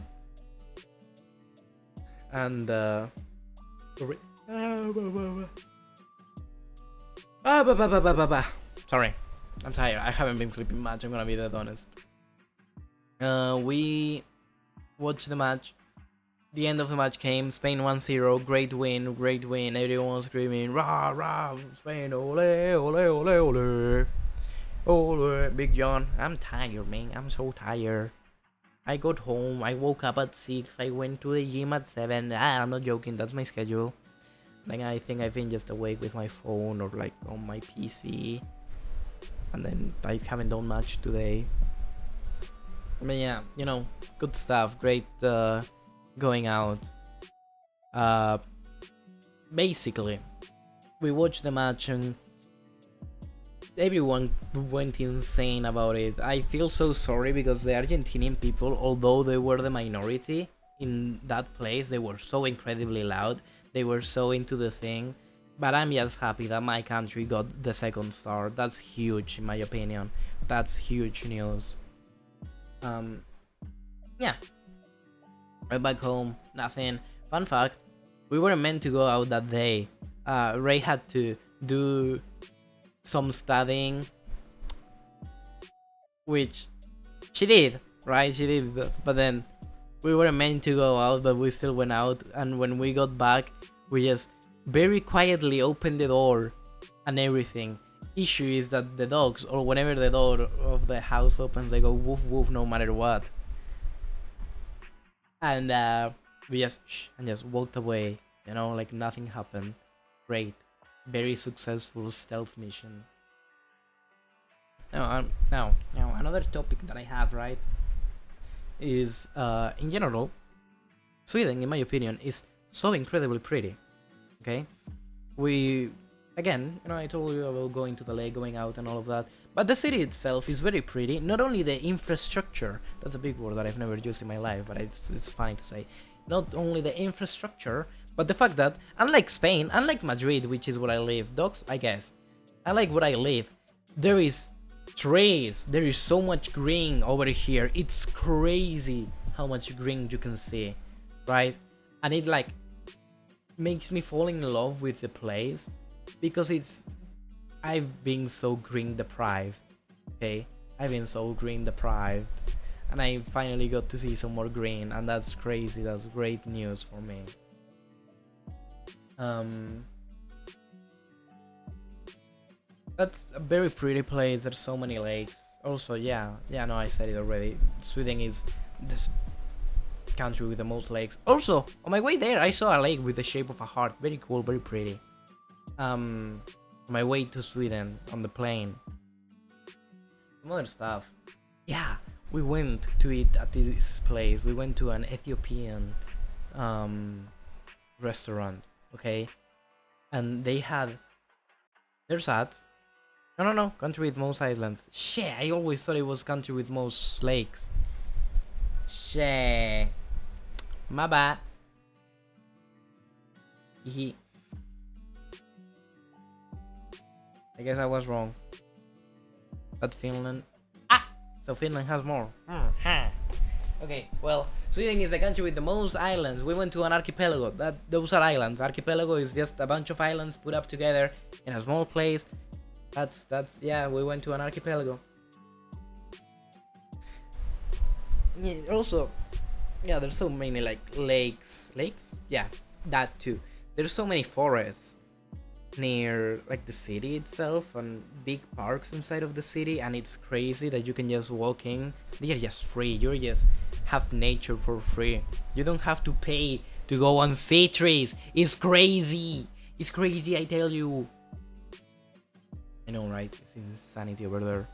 I'm tired. I haven't been sleeping much, I'm gonna be that honest. We watched the match, The end of the match came. Spain 1-0. Great win. Great win. Everyone was screaming, rah, rah, Spain, ole, ole, ole, ole. Ole. Big John. I'm tired, man. I'm so tired. I got home. I woke up at 6. I went to the gym at 7. I'm not joking. That's my schedule. Then I think I've been just awake with my phone or like on my PC. And then I haven't done much today. But yeah, you know, good stuff. Great going out. Basically, we watched the match and everyone went insane about it. I feel so sorry because the Argentinian people, although they were the minority in that place, they were so incredibly loud. They were so into the thing. But I'm just happy that my country got the second star. That's huge in my opinion. That's huge news. Yeah. Right back home, nothing. Fun fact, we weren't meant to go out that day. Ray had to do some studying, which she did, right? She did, but then we weren't meant to go out, but we still went out. And when we got back, we just very quietly opened the door and everything. Issue is that the dogs, or whenever the door of the house opens, they go woof woof no matter what. And we just and just walked away, you know, like nothing happened. Great, very successful stealth mission. Now another topic that I have, right, is in general, Sweden, in my opinion, is so incredibly pretty. Okay, we again, you know, I told you about going to the lake, going out, and all of that. But the city itself is very pretty. Not only the infrastructure, that's a big word that I've never used in my life, but it's funny to say. Not only the infrastructure, but the fact that, unlike Spain, unlike Madrid, which is where I live, dogs, I guess, unlike where I live, there is trees, there is so much green over here. It's crazy how much green you can see, right? And it like makes me fall in love with the place because I've been so green deprived, okay? I've been so green deprived, and I finally got to see some more green, and that's crazy. That's great news for me. That's a very pretty place. There's so many lakes. Also, yeah, no, I said it already. Sweden is this country with the most lakes. Also, on my way there, I saw a lake with the shape of a heart. Very cool, very pretty. My way to Sweden on the plane. Some other stuff. Yeah, we went to eat at this place. We went to an Ethiopian restaurant, okay? And they had there's that. No, country with most islands. Shit, I always thought it was country with most lakes. Shit. My bad. He. I guess I was wrong. That's Finland. So Finland has more. Okay, well, Sweden is a country with the most islands. We went to an archipelago. Those are islands. Archipelago is just a bunch of islands put up together in a small place. That's yeah. We went to an archipelago. Yeah, also, yeah, there's so many like lakes. Yeah, that too. There's so many forests near like the city itself and big parks inside of the city, and it's crazy that you can just walk in. They are just free. You just have nature for free. You don't have to pay to go and see trees. It's crazy. It's crazy, I tell you. I know, right? It's insanity over there.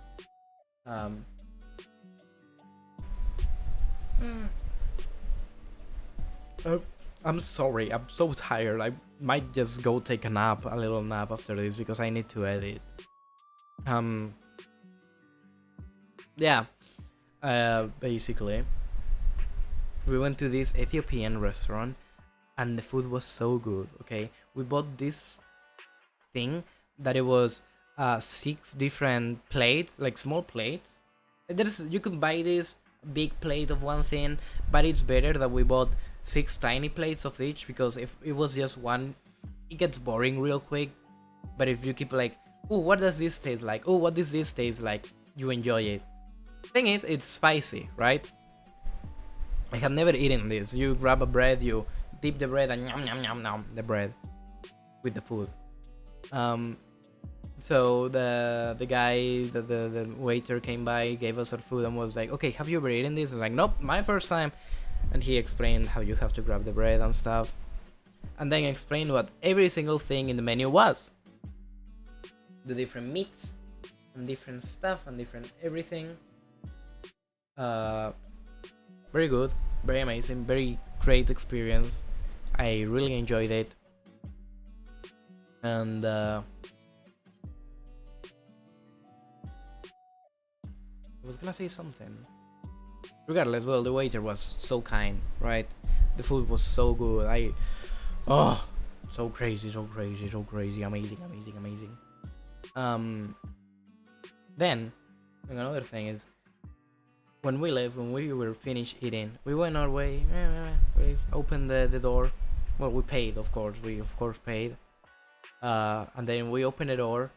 I'm sorry, I'm so tired. I might just go take a nap, a little nap after this, because I need to edit. Yeah. Basically, we went to this Ethiopian restaurant, and the food was so good, okay? We bought this thing that it was 6 different plates, like small plates. You can buy this big plate of one thing, but it's better that we bought 6 tiny plates of each, because if it was just one, it gets boring real quick. But if you keep like, oh, what does this taste like? Oh, what does this taste like? You enjoy it. Thing is, it's spicy, right? I had never eaten this. You grab a bread, you dip the bread, and yum yum yum yum the bread with the food. So the guy, the waiter came by, gave us our food, and was like, "Okay, have you ever eaten this?" And like, "Nope, my first time." And he explained how you have to grab the bread and stuff, and then explained what every single thing in the menu was. The different meats, and different stuff, and different everything. Very good, very amazing, very great experience. I really enjoyed it, and I was gonna say something. Regardless, well, the waiter was so kind, right? The food was so good. So crazy, amazing. Then another thing is, when we were finished eating, we went our way. We opened the door. Well, we paid, of course. We of course paid. And then we opened the door,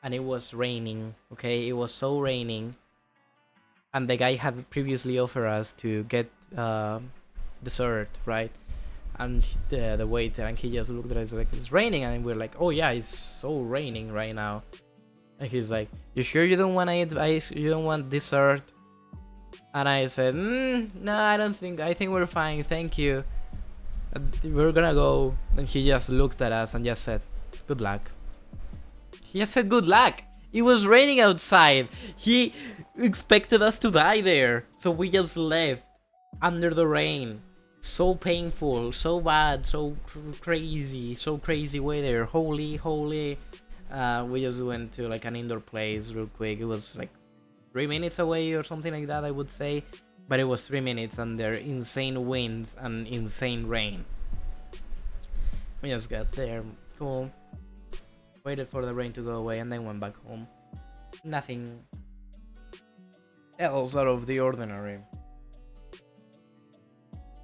and it was raining. Okay, it was so raining. And the guy had previously offered us to get dessert, right? And the waiter, and he just looked at us like, "It's raining," and we're like, "Oh yeah, it's so raining right now." And he's like, "You sure you don't want to eat ice? You don't want dessert?" And I said, "No, I don't think. I think we're fine. Thank you. We're gonna go." And he just looked at us and just said, "Good luck." He just said, "Good luck." It was raining outside. He expected us to die there. So we just left under the rain. So painful, so bad, so crazy weather. Holy. We just went to like an indoor place real quick. It was like 3 minutes away or something like that, I would say. But it was 3 minutes under insane winds and insane rain. We just got there. Cool. Waited for the rain to go away and then went back home. Nothing else out of the ordinary.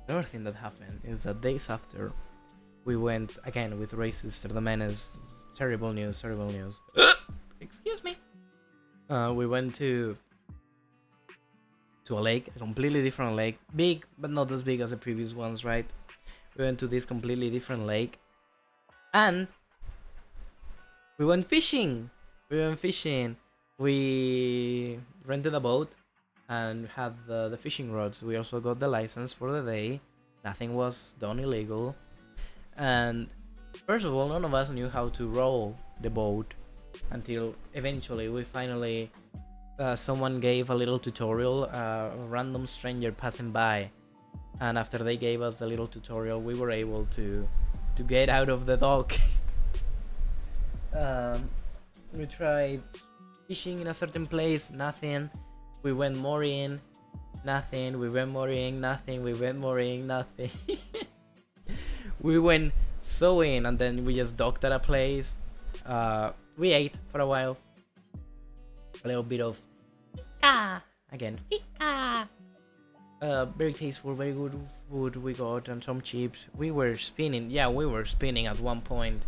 Another thing that happened is that days after, we went again with Ray Sister the Menace. Terrible news. Excuse me. We went to a lake, a completely different lake. Big, but not as big as the previous ones, right? We went to this completely different lake. And we went fishing. We rented a boat and had the fishing rods. We also got the license for the day. Nothing was done illegal. And first of all, none of us knew how to row the boat until eventually we finally someone gave a little tutorial, a random stranger passing by, and after they gave us the little tutorial, we were able to get out of the dock. We tried fishing in a certain place, nothing. We went more in, nothing. We went more in, nothing. We went more in, nothing. We went so in, and then we just docked at a place. We ate for a while. A little bit of fika again. Fika. Very tasteful, very good food we got, and some chips. We were spinning. Yeah, we were spinning at one point.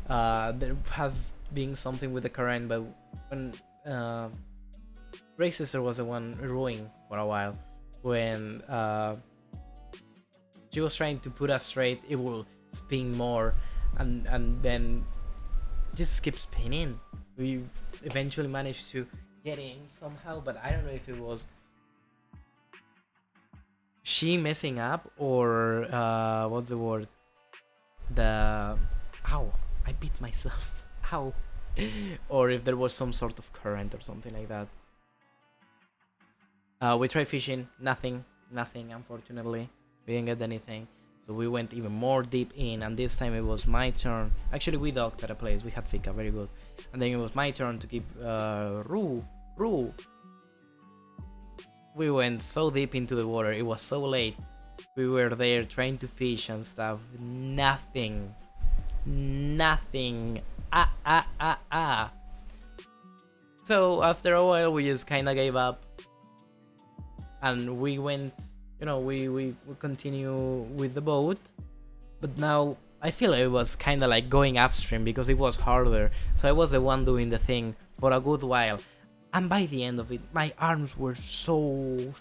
There has been something with the current, but when Ray Sister was the one rowing for a while, when she was trying to put us straight, it will spin more, and then just keep spinning. We eventually managed to get in somehow, but I don't know if it was she messing up or what's the word? Ow, I beat myself. Ow. Or if there was some sort of current or something like that. We tried fishing, nothing, unfortunately. We didn't get anything. So we went even more deep in, and this time it was my turn. Actually, we docked at a place. We had fika, very good. And then it was my turn to keep Roo. We went so deep into the water. It was so late. We were there trying to fish and stuff. Nothing. So after a while, we just kind of gave up, and we went. We continue with the boat, but now I feel it was kind of like going upstream because it was harder. So I was the one doing the thing for a good while, And by the end of it, my arms were so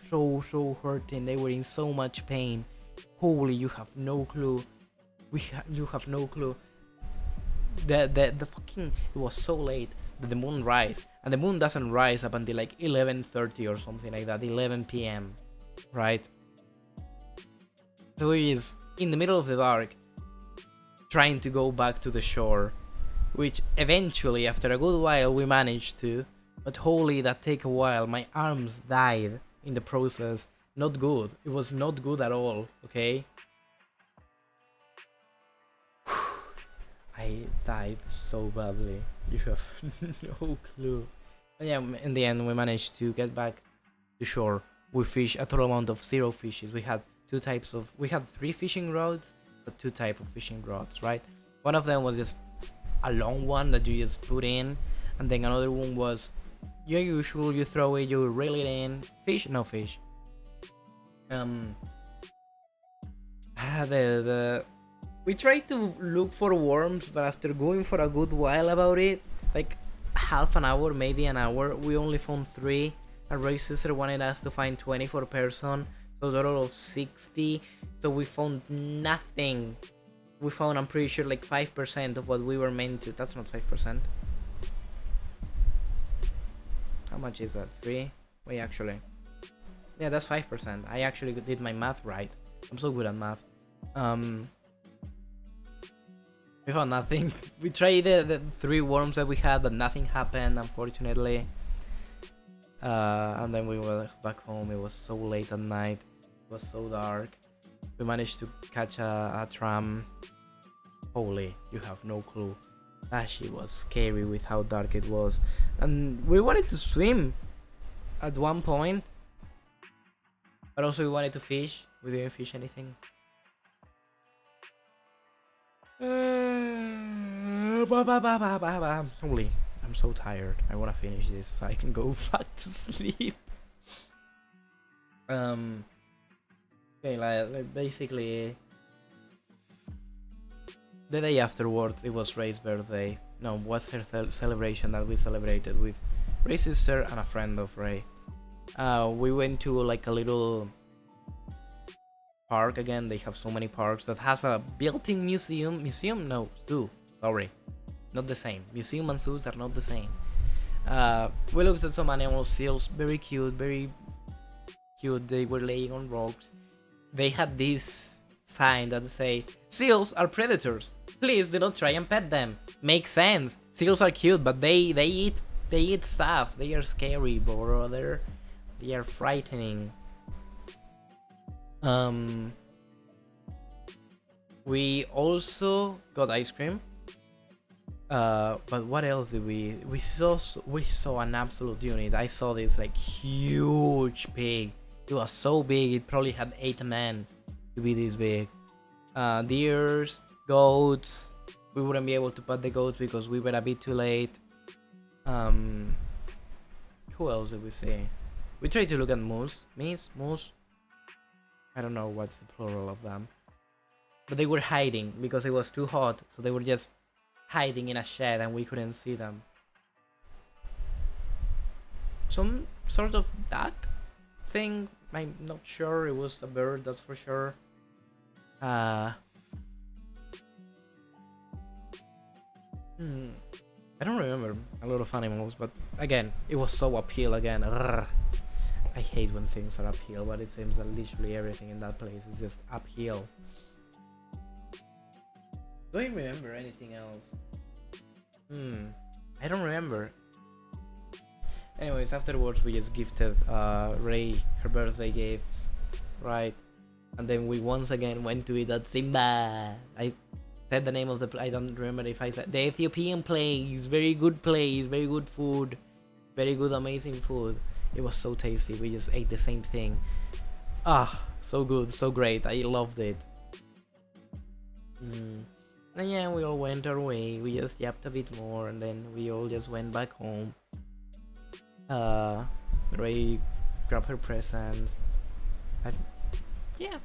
hurting. They were in so much pain. Holy, you have no clue. You have no clue. The fucking, it was so late that the moon rise, and the moon doesn't rise up until like 11:30 or something like that, 11 p.m. Right? So it is in the middle of the dark, trying to go back to the shore, which eventually, after a good while, we managed to. But holy, that take a while. My arms died in the process. Not good. It was not good at all. Okay. I died so badly. You have no clue. But yeah, in the end, we managed to get back to shore. We fished a total amount of 0 fishes. We had we had 3 fishing rods, but 2 types of fishing rods, right? One of them was just a long one that you just put in, and then another one was your usual. You throw it, you reel it in. Fish, no fish. We tried to look for worms, but after going for a good while about it, like half an hour, maybe an hour, we only found 3. And Ray's sister wanted us to find 20 for person, so a total of 60. So we found nothing. We found, I'm pretty sure, like 5% of what we were meant to. That's not 5%. How much is that? 3? Wait, actually. Yeah, that's 5%. I actually did my math right. I'm so good at math. We found nothing. We tried the 3 worms that we had, but nothing happened, unfortunately. And then we were back home. It was so late at night. It was so dark. We managed to catch a tram. Holy, you have no clue. That shit was scary with how dark it was. And we wanted to swim at one point. But also we wanted to fish. We didn't fish anything. Holy, I'm so tired. I want to finish this so I can go back to sleep. Okay, like basically the day afterwards, it was Ray's birthday. No, was her celebration that we celebrated with Ray's sister and a friend of Ray. We went to like a little park again. They have so many parks that has a built-in museum. No, zoo. Sorry, not the same. Museum and zoos are not the same. We looked at some animal seals, very cute, very cute. They were laying on rocks. They had this sign that say, "Seals are predators. Please do not try and pet them." Makes sense. Seals are cute, but they eat stuff. They are scary, brother. They are frightening. We also got ice cream. But what else did we saw an absolute unit. I saw this like huge pig. It was so big, it probably had 8 men to be this big. Deers, goats. We wouldn't be able to pet the goats because we were a bit too late. Who else did we see? We tried to look at moose. Moose. I don't know what's the plural of them. But they were hiding because it was too hot, so they were just hiding in a shed and we couldn't see them. Some sort of duck thing. I'm not sure. It was a bird, that's for sure. I don't remember a lot of animals, but again, it was so uphill again. Urgh. I hate when things are uphill, but it seems that literally everything in that place is just uphill. Do I remember anything else? I don't remember. Anyways, afterwards we just gifted Ray her birthday gifts, right? And then we once again went to eat at Simba. I said the name of the I don't remember if I said the Ethiopian place. Very good place, very good food, very good, amazing food. It was so tasty. We just ate the same thing. So good, so great. I loved it. And yeah, we all went our way. We just yapped a bit more, and then we all just went back home. Ray grabbed her presents. Yeah,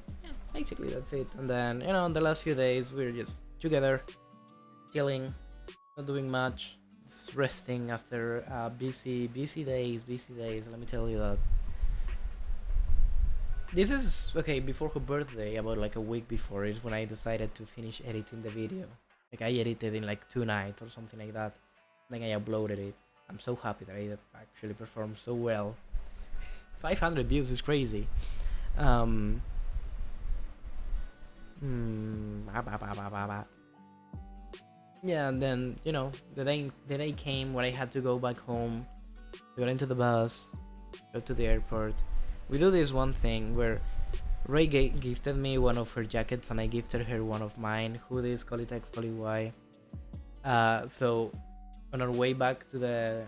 basically that's it. And then, the last few days we were just together, chilling, not doing much. Just resting after busy days. Let me tell you that. This is okay before her birthday. About like a week before is when I decided to finish editing the video. Like I edited in like 2 nights or something like that. Then I uploaded it. I'm so happy that I actually performed so well. 500 views is crazy. Yeah, and then the day came where I had to go back home. We got into the bus, go to the airport. We do this one thing where Ray gifted me one of her jackets and I gifted her one of mine. Hoodies, call it X, call it Y. So on our way to the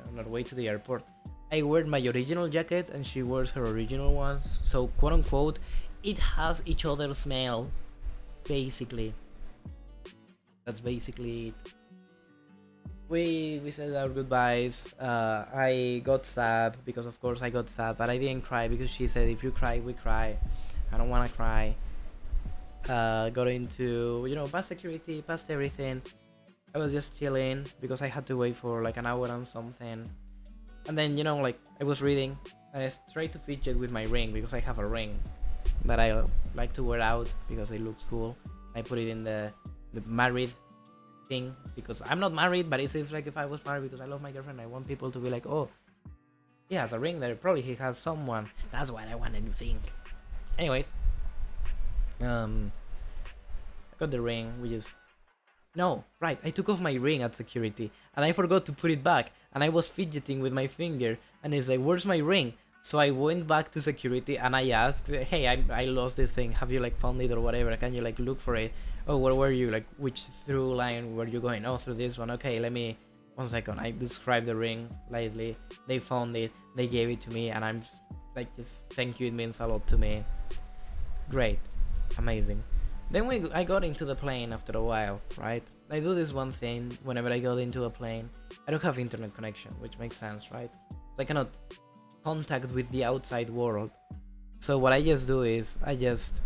airport, I wear my original jacket and she wears her original ones. So quote unquote, it has each other's smell. Basically, that's basically it. We said our goodbyes. I got sad because of course I got sad, but I didn't cry because she said if you cry, we cry. I don't wanna cry. Got into past security, past everything. I was just chilling because I had to wait for like an hour and something. And then like I was reading. I tried to fidget with my ring because I have a ring that I like to wear out because it looks cool. I put it in the married thing because I'm not married, but it seems like if I was married because I love my girlfriend, I want people to be like, oh, he has a ring there. Probably he has someone. That's what I wanted to think. Anyways, I got the ring. No, right. I took off my ring at security and I forgot to put it back. And I was fidgeting with my finger and it's like, where's my ring? So I went back to security and I asked, hey, I lost the thing. Have you like found it or whatever? Can you like look for it? Oh, where were you? Like which through line were you going? Oh, through this one. Okay, let me 1 second. I described the ring lightly. They found it. They gave it to me and I'm like, just thank you. It means a lot to me. Great. Amazing. Then I got into the plane after a while, right? I do this one thing whenever I got into a plane. I don't have internet connection, which makes sense, right? I cannot contact with the outside world. So what I just do is I just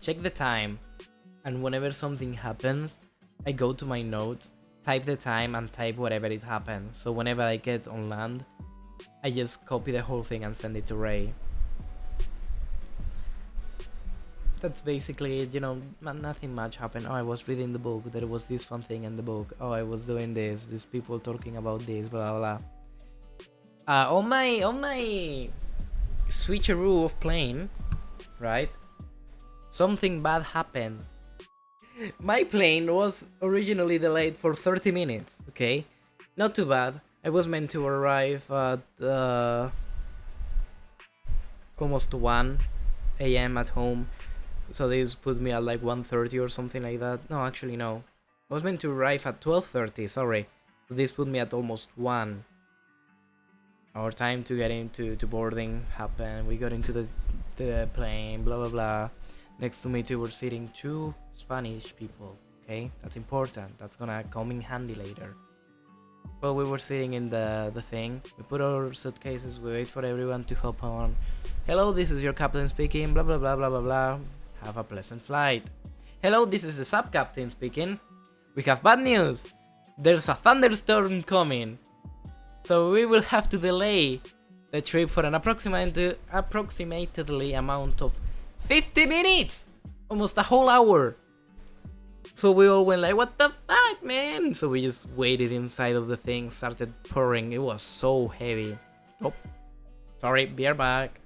check the time, and whenever something happens, I go to my notes, type the time, and type whatever it happened. So whenever I get on land, I just copy the whole thing and send it to Ray. That's basically it, nothing much happened. Oh, I was reading the book, there was this fun thing in the book. Oh, I was doing this, these people talking about this, blah blah blah. On my switcheroo of plane, right? Something bad happened. My plane was originally delayed for 30 minutes, okay? Not too bad. I was meant to arrive at almost 1 a.m. at home. So this put me at like 1:30 or something like that. No, actually no. I was meant to arrive at 12:30, sorry. This put me at almost 1. Our time to get into boarding happened. We got into the plane, blah blah blah. Next to me too were sitting 2 Spanish people. Okay, that's important. That's gonna come in handy later. Well, we were sitting in the thing. We put our suitcases. We wait for everyone to hop on. Hello, this is your captain speaking. Blah blah blah blah blah blah. Have a pleasant flight. Hello, this is the sub captain speaking. We have bad news. There's a thunderstorm coming, so we will have to delay the trip for an approximately amount of 50 minutes, almost a whole hour. So we all went like, what the fuck, man? So we just waited inside of the thing, started pouring. It was so heavy. Oh, sorry, be right back.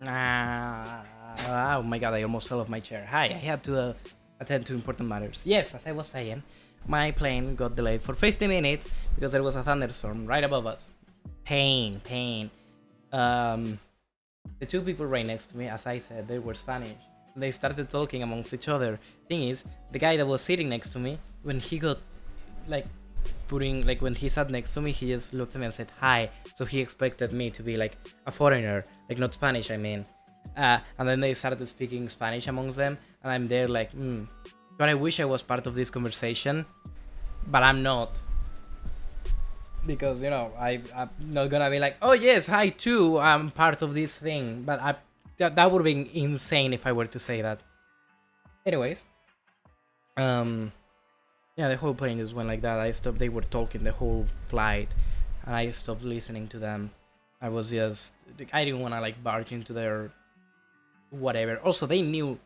Oh my god, I almost fell off my chair. Hi, I had to attend to important matters. Yes, as I was saying, my plane got delayed for 50 minutes because there was a thunderstorm right above us. Pain. The two people right next to me, as I said, they were Spanish. They started talking amongst each other. Thing is, the guy that was sitting next to me, when he got like when he sat next to me, he just looked at me and said hi. So he expected me to be like a foreigner, like not Spanish, I mean. And then they started speaking Spanish amongst them, and I'm there like, God, I wish I was part of this conversation, but I'm not. Because, you know, I'm not gonna be like, oh yes, hi too, I'm part of this thing. But that would be insane if I were to say that. Anyways, yeah, the whole plane just went like that. I stopped. They were talking the whole flight, and I stopped listening to them. I was just, I didn't want to like barge into their whatever. Also, they knew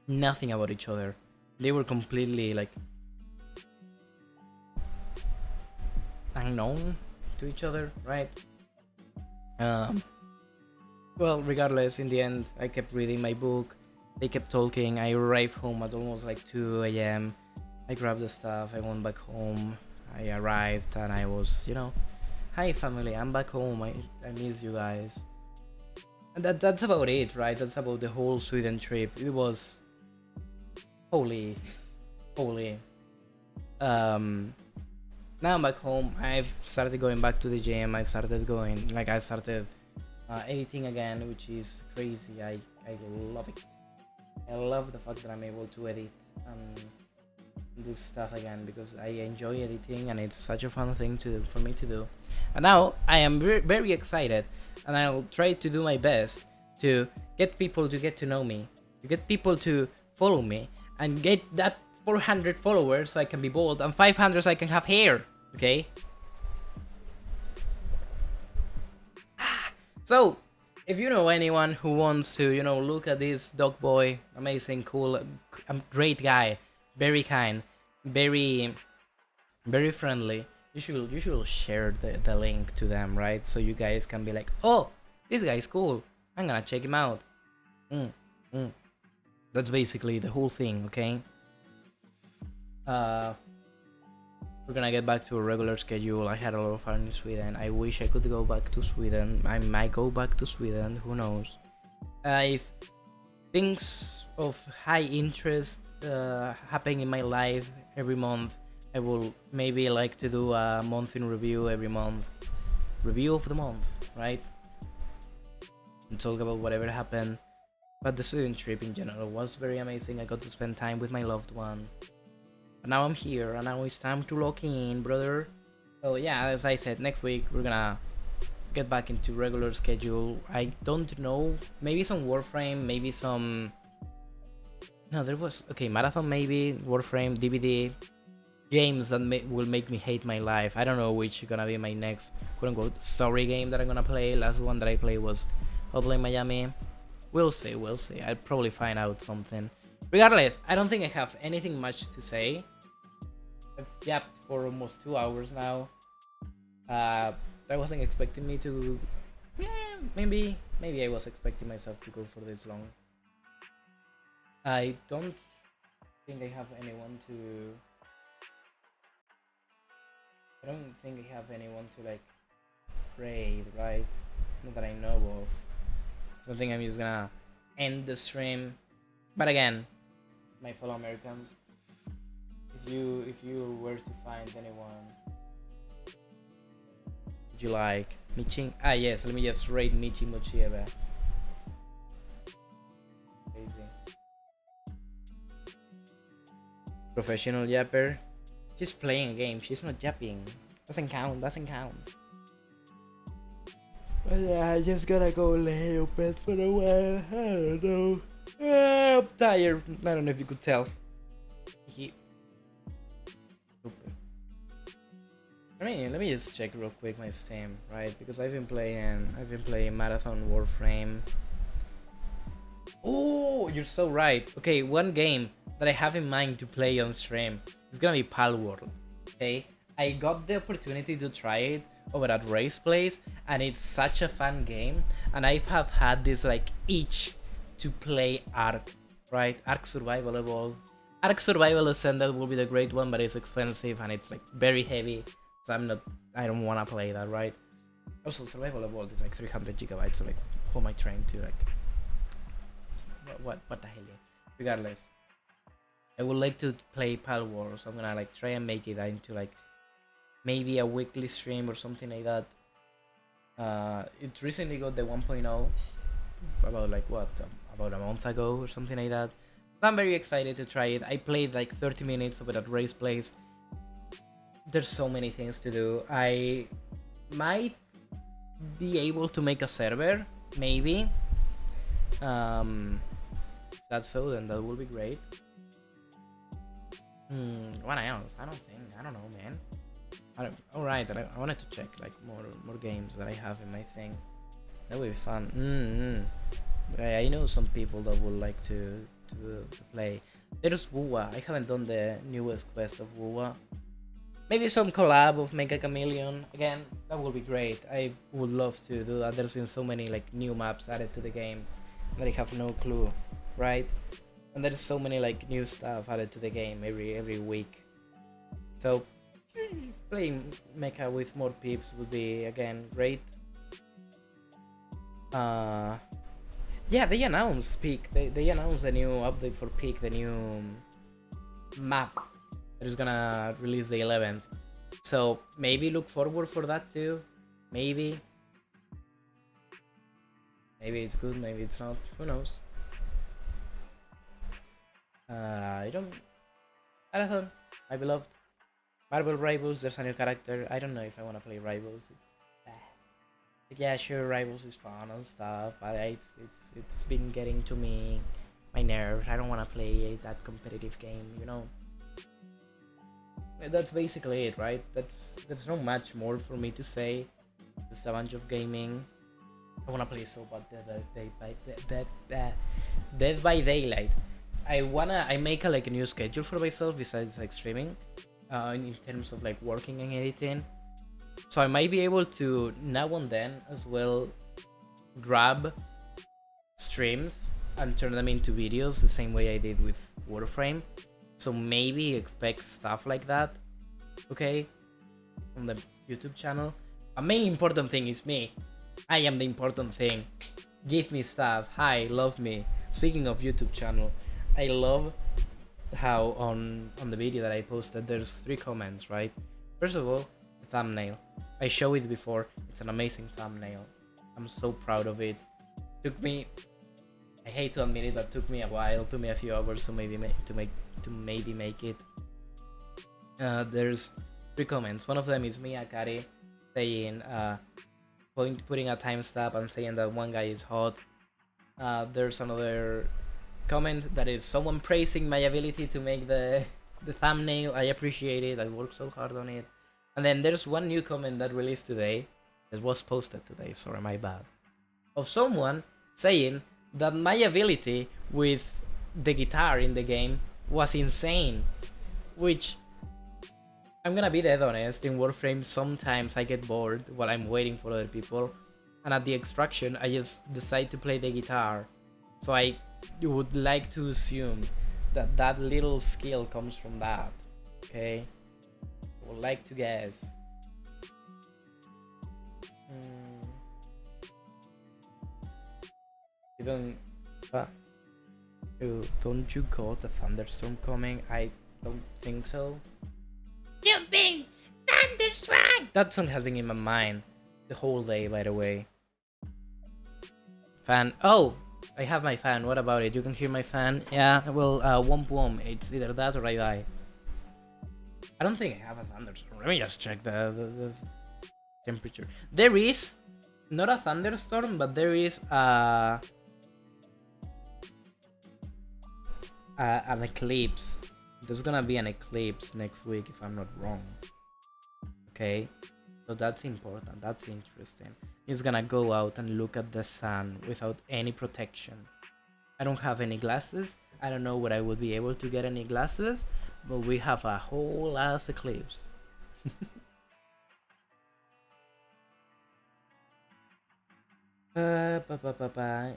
nothing about each other. They were completely like unknown to each other, right? Well, regardless, in the end, I kept reading my book. They kept talking. I arrived home at almost like 2 a.m. I grabbed the stuff. I went back home. I arrived and I was, you know, hi family, I'm back home. I miss you guys. And that's about it, right? That's about the whole Sweden trip. It was holy. Now I'm back home. I've started going back to the gym. I started editing again, which is crazy. I love it. I love the fact that I'm able to edit and do stuff again because I enjoy editing and it's such a fun thing for me to do. And now I am very, very excited, and I'll try to do my best to get people to get to know me, to get people to follow me, and get that 400 followers so I can be bald, and 500 so I can have hair. Okay. So, if you know anyone who wants to, you know, look at this dog boy, amazing, cool, great guy, very kind, very friendly, you should share the link to them, right? So you guys can be like, oh, this guy's cool, I'm gonna check him out. That's basically the whole thing, okay? We're gonna get back to a regular schedule. I had a lot of fun in Sweden. I wish I could go back to Sweden. I might go back to Sweden, who knows. If things of high interest happen in my life every month, I will maybe like to do a month in review every month. Review of the month, right? And talk about whatever happened. But the Sweden trip in general was very amazing. I got to spend time with my loved one. But now I'm here, and now it's time to lock in, brother. So yeah, as I said, next week we're gonna get back into regular schedule. I don't know, maybe some Warframe, maybe some... No, there was... Okay, Marathon maybe, Warframe, DVD, games that will make me hate my life. I don't know which is gonna be my next quote-unquote story game that I'm gonna play. Last one that I played was Hotline Miami. We'll see. I'll probably find out something. Regardless, I don't think I have anything much to say. I've yapped for almost 2 hours now. I wasn't expecting me to... maybe I was expecting myself to go for this long. I don't think I have anyone to... I don't think I have anyone to like pray, right? Not that I know of. So I think I'm just gonna end the stream. But again, my fellow Americans, if you were to find anyone would you like Michi? Yes, let me just rate Michi Mochieba. Crazy. Professional yapper. She's playing a game, she's not yapping. Doesn't count. But yeah, I just gotta go lay up bed for a while. I don't know. I'm tired. I don't know if you could tell. Let me just check real quick my Steam, right? Because I've been playing Marathon Warframe. Oh, you're so right. Okay, one game that I have in mind to play on stream is gonna be Palworld. Okay, I got the opportunity to try it over at Race Place, and it's such a fun game. And I have had this like itch to play Ark, right? Ark Survival Evolved. Ark Survival Ascended will be the great one, but it's expensive and it's like very heavy, so I don't want to play that, right? Also, Survival Evolved is like 300 gigabytes, so like, who am I trying to like? What the hell? Yeah. Regardless, I would like to play Pal War, so I'm gonna like try and make it into like maybe a weekly stream or something like that. It recently got the 1.0 about like what, about a month ago or something like that. I'm very excited to try it. I played like 30 minutes of it at Race Place. There's so many things to do. I might be able to make a server, maybe. If that's so, then that will be great. What else? I don't know, man. Alright, I wanted to check like more games that I have in my thing. That would be fun. I know some people that would like to play. There's Wuwa. I haven't done the newest quest of Wuwa. Maybe some collab of Mega Chameleon. Again, that would be great. I would love to do that. There's been so many like new maps added to the game that I have no clue, right? And there's so many like new stuff added to the game every week. So playing Mecha with more peeps would be again great. Yeah, they announced Peak. They announced the new update for Peak, the new map that is gonna release the 11th. So maybe look forward for that too. Maybe it's good, maybe it's not. Who knows? Marathon, my beloved. Marvel Rivals, there's a new character. I don't know if I want to play Rivals. But yeah, sure, Rivals is fun and stuff, but it's been getting to me, my nerves. I don't want to play that competitive game, you know. That's basically it, right? There's not much more for me to say. Just a bunch of gaming. I want to play so bad Dead by Daylight. I make a new schedule for myself besides like streaming, in terms of like working and editing. So I might be able to now and then as well grab streams and turn them into videos the same way I did with Warframe. So maybe expect stuff like that, okay, on the YouTube channel. A main important thing is me. I am the important thing. Give me stuff. Hi, love me. Speaking of YouTube channel, I love how on the video that I posted there's 3 comments, right? First of all, the thumbnail. I showed it before. It's an amazing thumbnail. I'm so proud of it. Took me, I hate to admit it, but took me a while. Took me a few hours to maybe make it. There's 3 comments. One of them is me, Akari, saying putting a timestamp and saying that one guy is hot. There's another comment that is someone praising my ability to make the thumbnail. I appreciate it. I worked so hard on it. And then there's one new comment that released today, that was posted today, sorry, my bad, of someone saying that my ability with the guitar in the game was insane, which I'm gonna be dead honest. In Warframe, sometimes I get bored while I'm waiting for other people, and at the extraction I just decide to play the guitar. So I would like to assume that that little skill comes from that, okay? I would like to guess. Don't you got a thunderstorm coming? I don't think so. Jumping thunderstrike! That song has been in my mind the whole day, by the way. Fan. Oh! I have my fan. What about it? You can hear my fan? Yeah, well, womp womp. It's either that or I die. I don't think I have a thunderstorm. Let me just check the temperature. There is not a thunderstorm, but there is an eclipse. There's gonna be an eclipse next week if I'm not wrong. Okay, so that's important. That's interesting. It's gonna go out and look at the sun without any protection. I don't have any glasses. I don't know where I would be able to get any glasses, but we have a whole ass eclipse.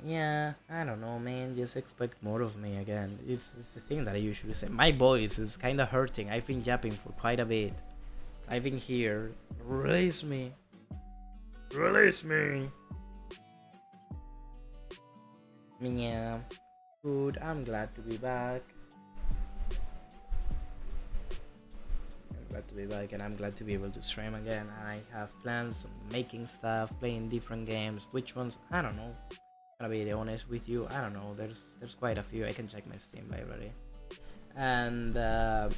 Yeah, I don't know, man. Just expect more of me again. It's the thing that I usually say. My voice is kind of hurting. I've been yapping for quite a bit. I've been here. Release me. Release me. Yeah. Good. I'm glad to be back. I'm glad to be back, and I'm glad to be able to stream again. I have plans on making stuff, playing different games. Which ones? I don't know. Gonna be honest with you, I don't know. There's quite a few. I can check my Steam library, and I'm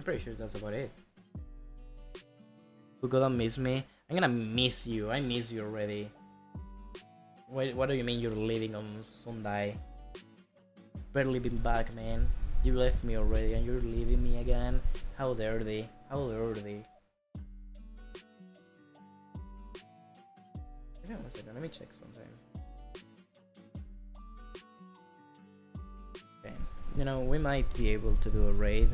pretty sure that's about it. Who gonna miss me? I'm gonna miss you. I miss you already. Wait, what do you mean you're leaving on Sunday? Barely been back, man. You left me already and you're leaving me again. How dare they? How dare they? Hang on one second, let me check something. Okay. You know, we might be able to do a raid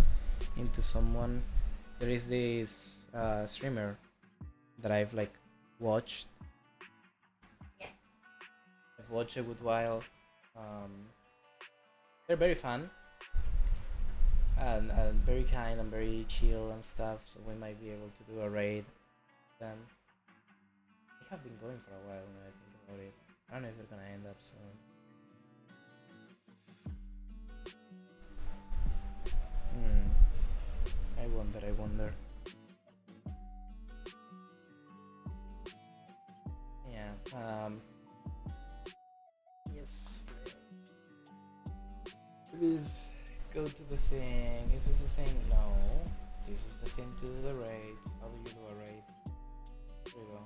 into someone. There is this streamer that I've like watched. I've watched a good while. They're very fun and very kind and very chill and stuff, so we might be able to do a raid then. They have been going for a while now I think about it. I don't know if they're gonna end up soon. I wonder. Yeah, yes. Please go to the thing. Is this a thing? No. This is the thing to do the raids. How do you do a raid? Here we go.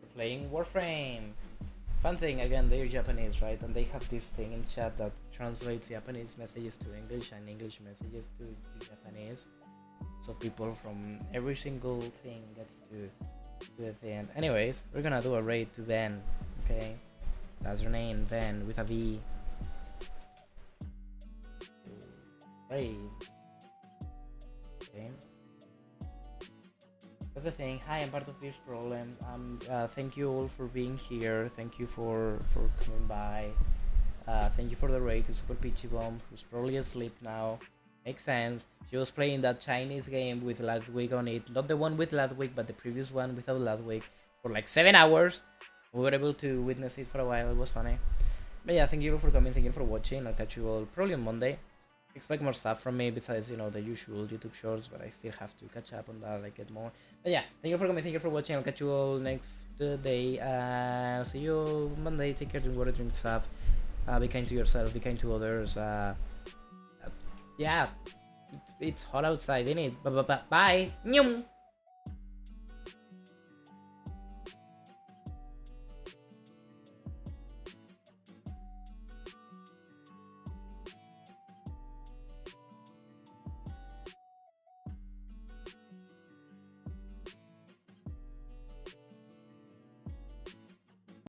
We're playing Warframe. Fun thing, again, they're Japanese, right? And they have this thing in chat that translates Japanese messages to English and English messages to Japanese. So people from every single thing gets to the thing. Anyways, we're gonna do a raid to Ven, okay? That's her name, Ven, with a V. Raid. Okay. That's the thing. Hi, I'm part of Fierce Problems. Thank you all for being here. Thank you for coming by. Thank you for the raid to Super Peachy Bomb, who's probably asleep now. Makes sense. She was playing that Chinese game with Ludwig on it. Not the one with Ludwig, but the previous one without Ludwig. For like 7 hours. We were able to witness it for a while. It was funny. But yeah, thank you all for coming. Thank you for watching. I'll catch you all probably on Monday. Expect more stuff from me besides, you know, the usual YouTube shorts. But I still have to catch up on that. I get more. But yeah, thank you for coming. Thank you for watching. I'll catch you all next day. I'll see you Monday. Take care. Drink water. Drink stuff. Be kind to yourself. Be kind to others. Yeah, it's hot outside, isn't it? Bye.